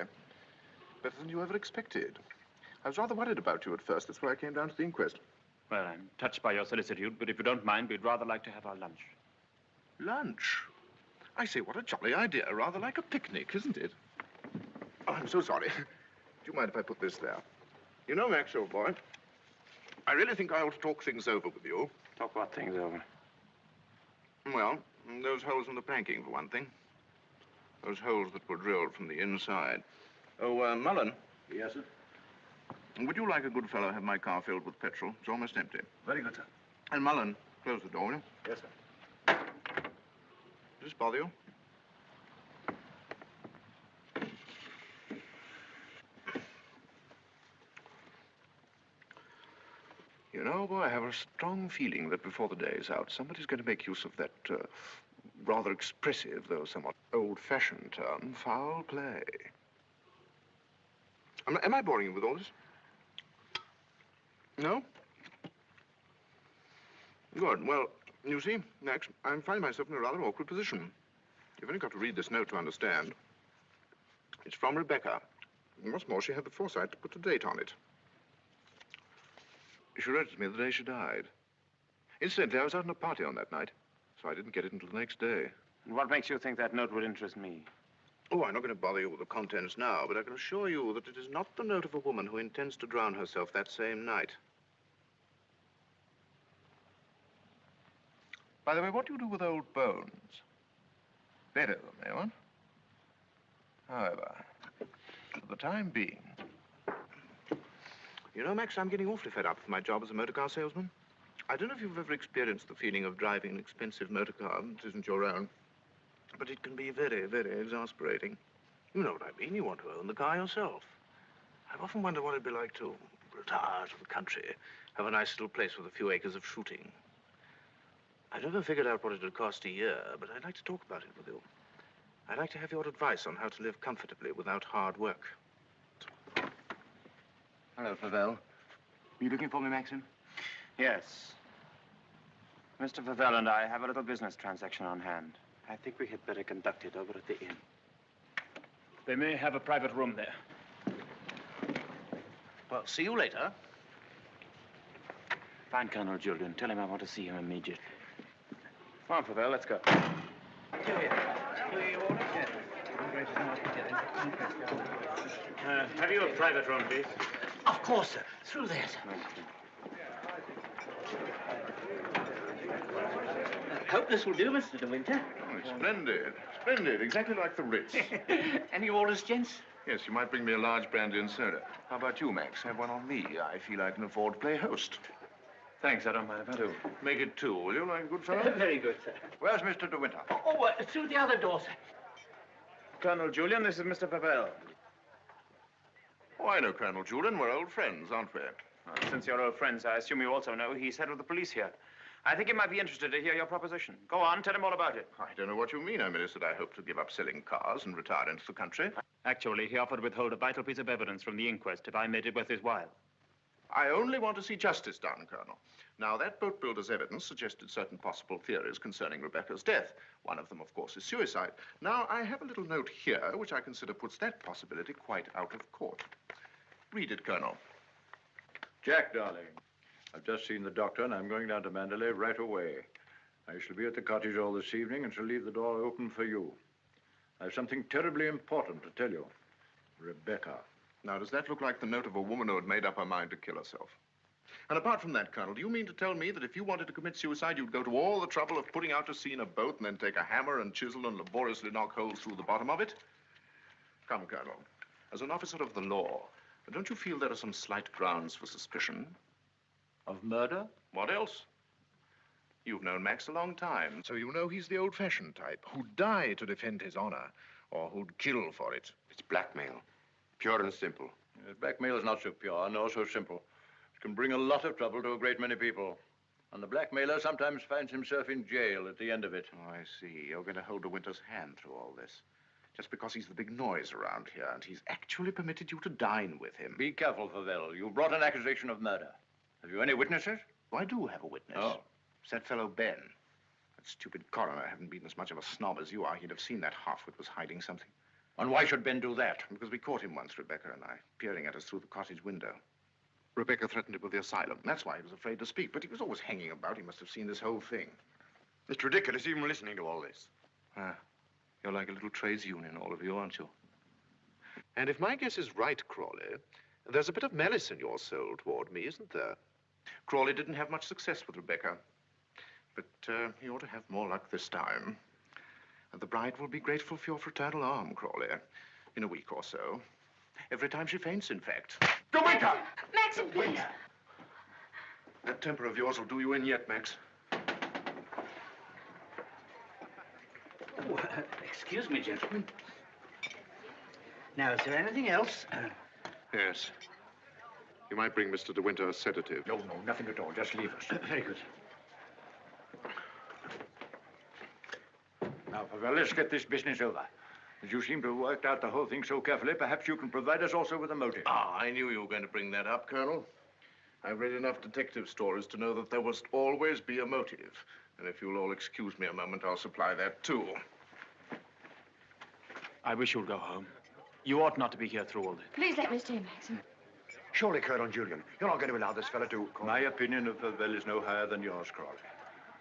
Better than you ever expected. I was rather worried about you at first. That's why I came down to the inquest. Well, I'm touched by your solicitude, but if you don't mind, we'd rather like to have our lunch. Lunch? I say, what a jolly idea. Rather like a picnic, isn't it? Oh, I'm so sorry. Do you mind if I put this there? You know, Max, old boy, I really think I ought to talk things over with you. Talk what things over? Well, those holes in the planking, for one thing. Those holes that were drilled from the inside. Oh, Mullen. Yes, sir? Would you, like a good fellow, have my car filled with petrol? It's almost empty. Very good, sir. And Mullen, close the door, will you? Yes, sir. Does this bother you? You know, boy, I have a strong feeling that before the day is out, somebody's going to make use of that rather expressive, though somewhat old-fashioned term, foul play. Am I boring you with all this? No? Good. Well, you see, Max, I'm finding myself in a rather awkward position. You've only got to read this note to understand. It's from Rebecca. And what's more, she had the foresight to put a date on it. She wrote it to me the day she died. Incidentally, I was out on a party on that night, so I didn't get it until the next day. And what makes you think that note would interest me? Oh, I'm not going to bother you with the contents now, but I can assure you that it is not the note of a woman who intends to drown herself that same night. By the way, what do you do with old bones? Bury them, eh, what? However, for the time being... You know, Max, I'm getting awfully fed up with my job as a motor car salesman. I don't know if you've ever experienced the feeling of driving an expensive motor car that isn't your own, but it can be very, very exasperating. You know what I mean. You want to own the car yourself. I've often wondered what it'd be like to retire to the country, have a nice little place with a few acres of shooting. I've never figured out what it would cost a year, but I'd like to talk about it with you. I'd like to have your advice on how to live comfortably without hard work. Hello, Favell. Are you looking for me, Maxim? Yes. Mr. Favell and I have a little business transaction on hand. I think we had better conduct it over at the inn. They may have a private room there. Well, see you later. Find Colonel Julian. Tell him I want to see him immediately. Come on, Favell, let's go. Have you a private room, please? Of course, sir. Through there, sir. Hope this will do, Mr. De Winter. Oh, splendid. Splendid. Exactly like the Ritz. Any orders, gents? Yes, you might bring me a large brandy and soda. How about you, Max? Have one on me. I feel I can afford to play host. Thanks, I don't mind if I do. Make it two, will you, like a good fellow? Very good, sir. Where's Mr. De Winter? Through the other door, sir. Colonel Julian, this is Mr. Favell. Oh, I know Colonel Julian. We're old friends, aren't we? Well, since you're old friends, I assume you also know he's head of the police here. I think he might be interested to hear your proposition. Go on, tell him all about it. I don't know what you mean. I merely said I hope to give up selling cars and retire into the country. Actually, he offered to withhold a vital piece of evidence from the inquest if I made it worth his while. I only want to see justice done, Colonel. Now, that boat builder's evidence suggested certain possible theories concerning Rebecca's death. One of them, of course, is suicide. Now, I have a little note here which I consider puts that possibility quite out of court. Read it, Colonel. Jack, darling, I've just seen the doctor, and I'm going down to Mandalay right away. I shall be at the cottage all this evening and shall leave the door open for you. I have something terribly important to tell you. Rebecca. Now, does that look like the note of a woman who had made up her mind to kill herself? And apart from that, Colonel, do you mean to tell me that if you wanted to commit suicide, you'd go to all the trouble of putting out to sea in a boat and then take a hammer and chisel and laboriously knock holes through the bottom of it? Come, Colonel, as an officer of the law, don't you feel there are some slight grounds for suspicion? Of murder? What else? You've known Max a long time, so you know he's the old-fashioned type who'd die to defend his honor, or who'd kill for it. It's blackmail. Pure and simple. Blackmail is not so pure, nor so simple. It can bring a lot of trouble to a great many people. And the blackmailer sometimes finds himself in jail at the end of it. Oh, I see. You're going to hold De Winter's hand through all this. Just because he's the big noise around here, and he's actually permitted you to dine with him. Be careful, Favell. You brought an accusation of murder. Have you any witnesses? Oh, I do have a witness. Oh. It's that fellow Ben. That stupid coroner hadn't been as much of a snob as you are. He'd have seen that halfwit was hiding something. And why should Ben do that? Because we caught him once, Rebecca and I, peering at us through the cottage window. Rebecca threatened him with the asylum. That's why he was afraid to speak. But he was always hanging about. He must have seen this whole thing. It's ridiculous even listening to all this. You're like a little trades union, all of you, aren't you? And if my guess is right, Crawley, there's a bit of malice in your soul toward me, isn't there? Crawley didn't have much success with Rebecca. But he ought to have more luck this time. And the bride will be grateful for your fraternal arm, Crawley, in a week or so. Every time she faints, in fact. DeWinter! Maxim, please. That temper of yours will do you in yet, Max. Oh, excuse me, gentlemen. Now, is there anything else? Yes. You might bring Mr. De Winter a sedative. No, nothing at all. Just leave us. Very good. Now, Favell, let's get this business over. As you seem to have worked out the whole thing so carefully, perhaps you can provide us also with a motive. Ah, I knew you were going to bring that up, Colonel. I've read enough detective stories to know that there must always be a motive. And if you'll all excuse me a moment, I'll supply that too. I wish you'd go home. You ought not to be here through all this. Please let me stay, Maxim. Surely, Colonel Julian, you're not going to allow this fellow to... My opinion of Favell is no higher than yours, Crawley.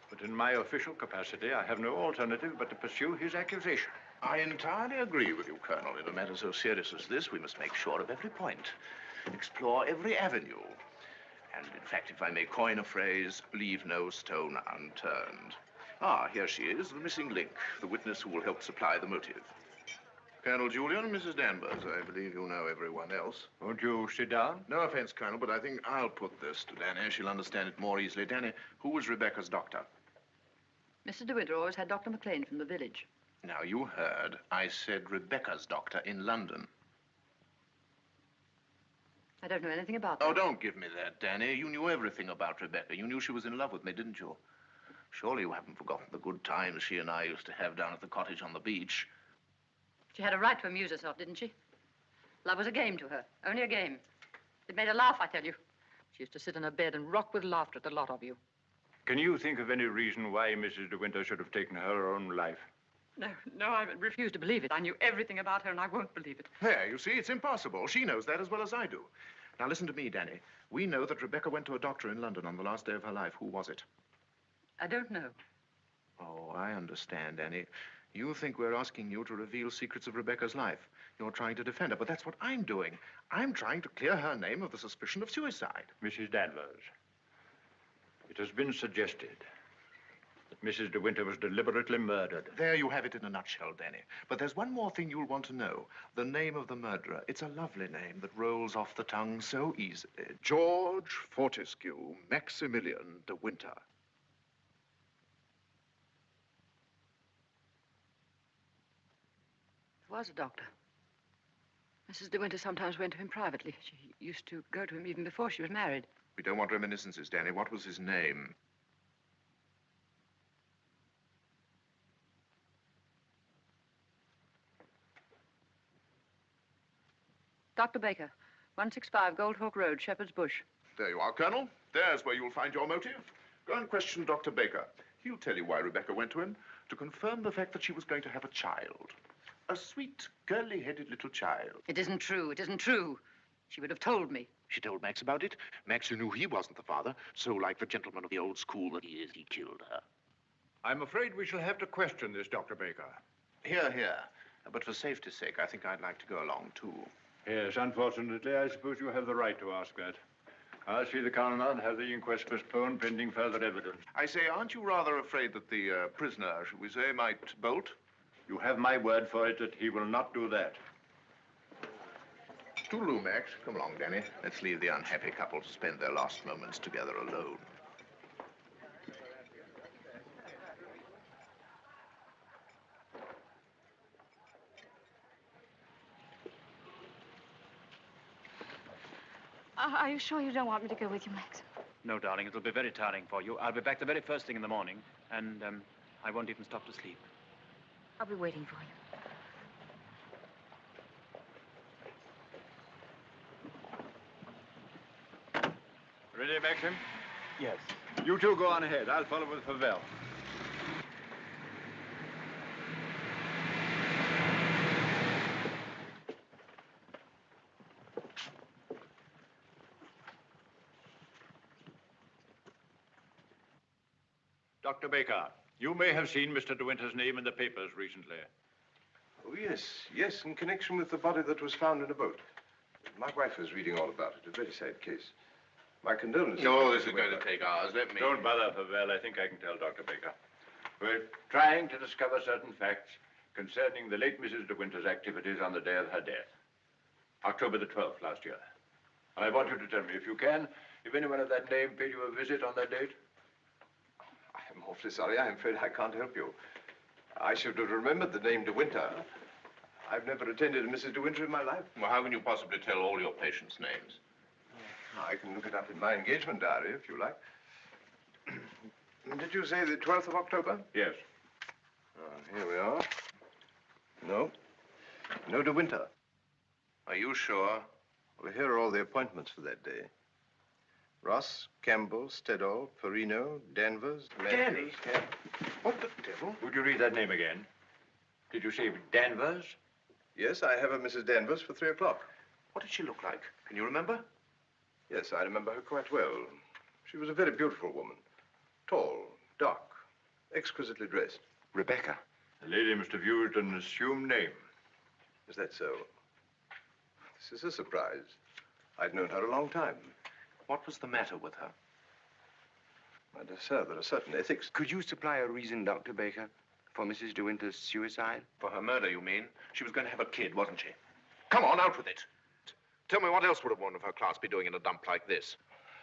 But in my official capacity, I have no alternative but to pursue his accusation. I entirely agree with you, Colonel. In a matter so serious as this, we must make sure of every point, explore every avenue. And, in fact, if I may coin a phrase, leave no stone unturned. Ah, here she is, the missing link, the witness who will help supply the motive. Colonel Julian, Mrs. Danvers, I believe you know everyone else. Won't you sit down? No offense, Colonel, but I think I'll put this to Danny. She'll understand it more easily. Danny, who was Rebecca's doctor? Mr. De Winter always had Dr. McLean from the village. Now, you heard. I said Rebecca's doctor in London. I don't know anything about that. Oh, don't give me that, Danny. You knew everything about Rebecca. You knew she was in love with me, didn't you? Surely you haven't forgotten the good times she and I used to have down at the cottage on the beach. She had a right to amuse herself, didn't she? Love was a game to her, only a game. It made her laugh, I tell you. She used to sit in her bed and rock with laughter at the lot of you. Can you think of any reason why Mrs. De Winter should have taken her own life? No, I refuse to believe it. I knew everything about her, and I won't believe it. There, you see, it's impossible. She knows that as well as I do. Now, listen to me, Danny. We know that Rebecca went to a doctor in London on the last day of her life. Who was it? I don't know. Oh, I understand, Danny. You think we're asking you to reveal secrets of Rebecca's life. You're trying to defend her, but that's what I'm doing. I'm trying to clear her name of the suspicion of suicide. Mrs. Danvers, it has been suggested that Mrs. De Winter was deliberately murdered. There you have it in a nutshell, Danny. But there's one more thing you'll want to know. The name of the murderer. It's a lovely name that rolls off the tongue so easily. George Fortescue Maximilian De Winter. Was a doctor. Mrs. De Winter sometimes went to him privately. She used to go to him even before she was married. We don't want reminiscences, Danny. What was his name? Dr. Baker, 165 Goldhawk Road, Shepherd's Bush. There you are, Colonel. There's where you'll find your motive. Go and question Dr. Baker. He'll tell you why Rebecca went to him, to confirm the fact that she was going to have a child. A sweet, curly-headed little child. It isn't true. It isn't true. She would have told me. She told Max about it. Max knew he wasn't the father, so like the gentleman of the old school that he is, he killed her. I'm afraid we shall have to question this, Dr. Baker. Here. But for safety's sake, I think I'd like to go along, too. Yes, unfortunately, I suppose you have the right to ask that. I'll see the coroner and have the inquest postponed pending further evidence. I say, aren't you rather afraid that the prisoner, should we say, might bolt? You have my word for it that he will not do that. Toodaloo, Max. Come along, Danny. Let's leave the unhappy couple to spend their last moments together alone. Are you sure you don't want me to go with you, Max? No, darling, it'll be very tiring for you. I'll be back the very first thing in the morning, and I won't even stop to sleep. I'll be waiting for you. Ready, Maxim? Yes. You two go on ahead. I'll follow with Pavel. Dr. Baker, you may have seen Mr. De Winter's name in the papers recently. Oh, yes, in connection with the body that was found in a boat. My wife was reading all about it. A very sad case. My condolences. No, this is going to take hours. Let me... Don't bother, Pavel. I think I can tell Dr. Baker. We're trying to discover certain facts concerning the late Mrs. De Winter's activities on the day of her death. October the 12th last year. I want you to tell me, if you can, if anyone of that name paid you a visit on that date. I'm awfully sorry. I'm afraid I can't help you. I should have remembered the name De Winter. I've never attended a Mrs. De Winter in my life. Well, how can you possibly tell all your patients' names? I can look it up in my engagement diary, if you like. Did you say the 12th of October? Yes. Here we are. No De Winter. Are you sure? Well, here are all the appointments for that day. Ross, Campbell, Stedall, Perino, Danvers... Danny? What the devil? Would you read that name again? Did you say Danvers? Yes, I have a Mrs. Danvers for 3 o'clock. What did she look like? Can you remember? Yes, I remember her quite well. She was a very beautiful woman. Tall, dark, exquisitely dressed. Rebecca. The lady must have used an assumed name. Is that so? This is a surprise. I'd known her a long time. What was the matter with her? My dear sir, there are certain ethics. Could you supply a reason, Dr. Baker, for Mrs. De Winter's suicide? For her murder, you mean? She was going to have a kid, wasn't she? Come on, out with it. Tell me, what else would a woman of her class be doing in a dump like this?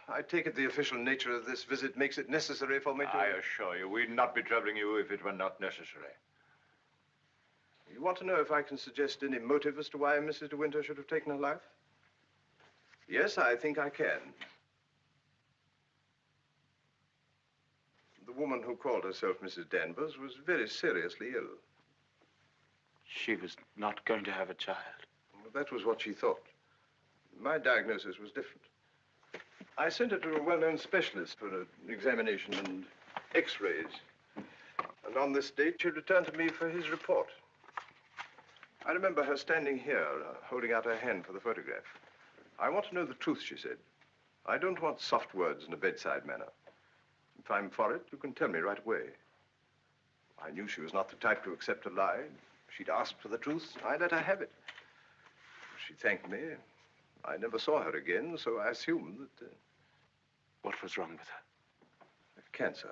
I take it the official nature of this visit makes it necessary for me to... I assure you, we'd not be troubling you if it were not necessary. You want to know if I can suggest any motive as to why Mrs. De Winter should have taken her life? Yes, I think I can. The woman who called herself Mrs. Danvers was very seriously ill. She was not going to have a child. Well, that was what she thought. My diagnosis was different. I sent her to a well-known specialist for an examination and x-rays. And on this date, she returned to me for his report. I remember her standing here, holding out her hand for the photograph. I want to know the truth, she said. I don't want soft words in a bedside manner. If I'm for it, you can tell me right away. I knew she was not the type to accept a lie. She'd asked for the truth. I let her have it. She thanked me. I never saw her again, so I assumed that... What was wrong with her? Cancer.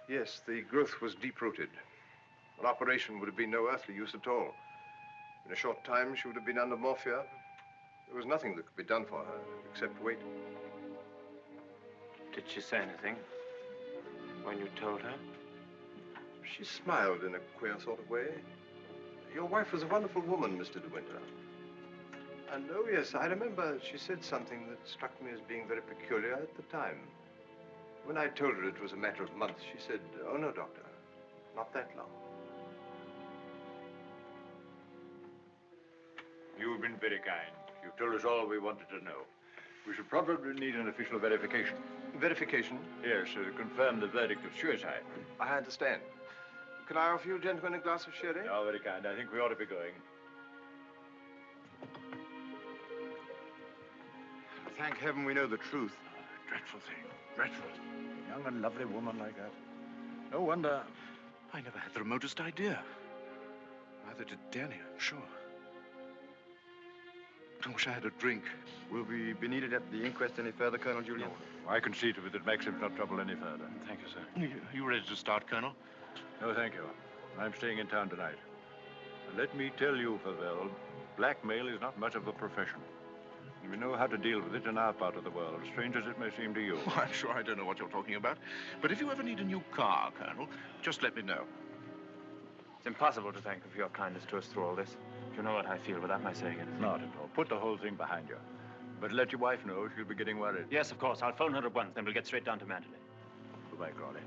Yes, the growth was deep-rooted. An operation would have been no earthly use at all. In a short time, she would have been under morphia. There was nothing that could be done for her, except wait. Did she say anything when you told her? She smiled in a queer sort of way. Your wife was a wonderful woman, Mr. De Winter. And oh, yes, I remember she said something that struck me as being very peculiar at the time. When I told her it was a matter of months, she said, "Oh, no, doctor, not that long." You've been very kind. You've told us all we wanted to know. We should probably need an official verification. Verification? Yes, to confirm the verdict of suicide. I understand. Can I offer you gentlemen a glass of sherry? Oh, very kind. I think we ought to be going. Thank heaven we know the truth. Dreadful thing. Dreadful. A young and lovely woman like that. No wonder I never had the remotest idea. Neither did Danny, I'm sure. I wish I had a drink. Will we be needed at the inquest any further, Colonel Julian? No. I can see to it that Maxim's not troubled any further. Thank you, sir. Are you ready to start, Colonel? No, thank you. I'm staying in town tonight. And let me tell you, Favel, blackmail is not much of a profession. We know how to deal with it in our part of the world, strange as it may seem to you. Oh, I'm sure I don't know what you're talking about. But if you ever need a new car, Colonel, just let me know. It's impossible to thank you for your kindness to us through all this. You know what I feel without my saying it. Not at all. Put the whole thing behind you. But let your wife know she'll be getting worried. Yes, of course. I'll phone her at once, then we'll get straight down to Mandalay. Goodbye, Crawley.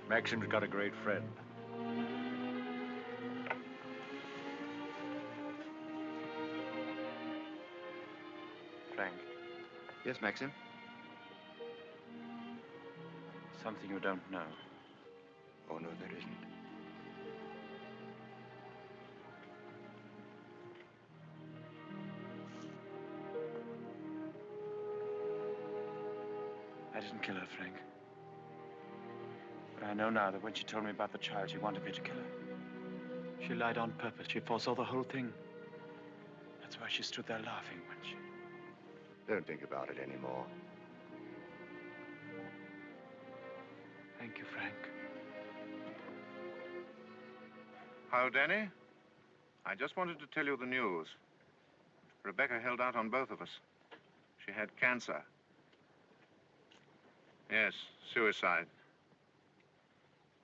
Maxim's got a great friend. Frank, Yes, Maxim? Something you don't know. Oh, no, there isn't. I didn't kill her, Frank. But I know now that when she told me about the child, she wanted me to kill her. She lied on purpose. She foresaw the whole thing. That's why she stood there laughing when she... Don't think about it anymore. Thank you, Frank. Hello, Danny. I just wanted to tell you the news. Rebecca held out on both of us. She had cancer. Yes, suicide.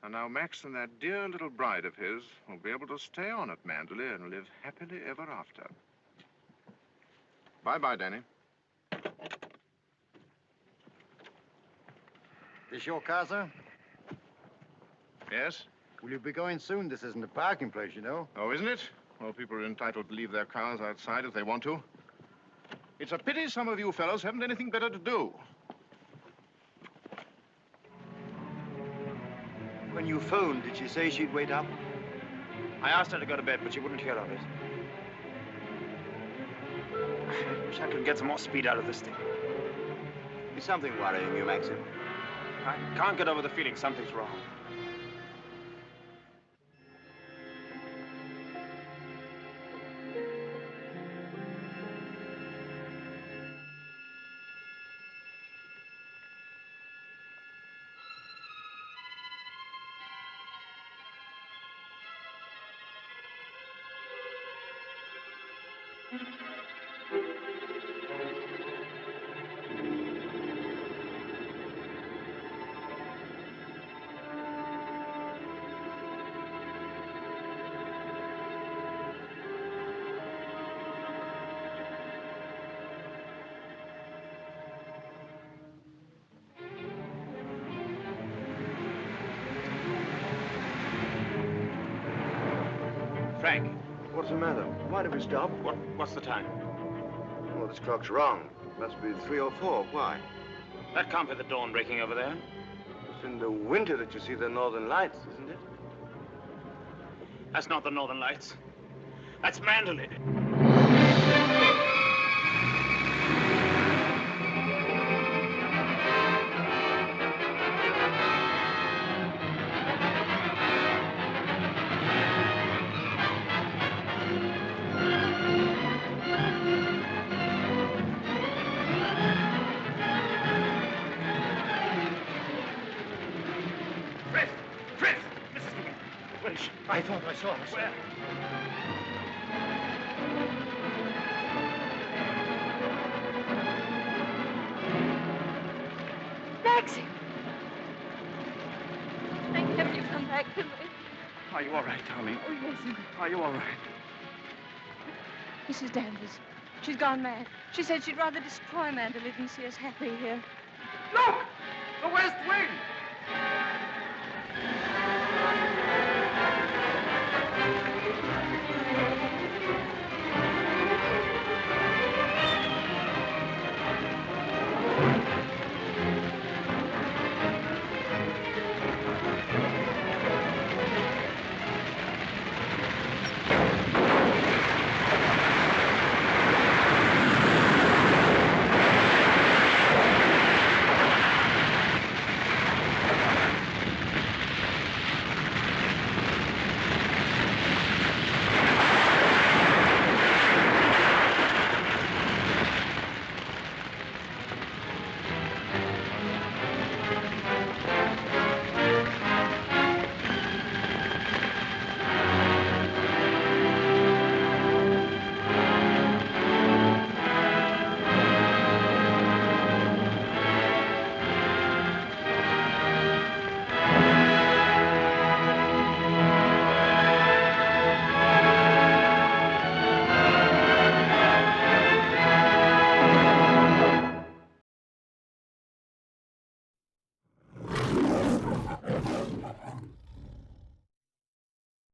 And now Max and that dear little bride of his will be able to stay on at Manderley and live happily ever after. Bye-bye, Danny. This your car, sir? Yes? Will you be going soon? This isn't a parking place, you know. Oh, isn't it? Well, people are entitled to leave their cars outside if they want to. It's a pity some of you fellows haven't anything better to do. When you phoned, did she say she'd wait up? I asked her to go to bed, but she wouldn't hear of it. I wish I could get some more speed out of this thing. Is something worrying you, Maxim? I can't get over the feeling something's wrong. Frank. What's the matter? Why did we stop? What's the time? Well, this clock's wrong. It must be 3 or 4. Why? That can't be the dawn breaking over there. It's in the winter that you see the northern lights, isn't it? That's not the Northern Lights. That's Manderley. I thought I saw her. Where? Maxie! Thank heaven you've come back to me. Are you all right, darling? Oh, yes. Are you all right? Mrs. Danvers. She's gone mad. She said she'd rather destroy Manderley than see us happy here. Look! The West Wing!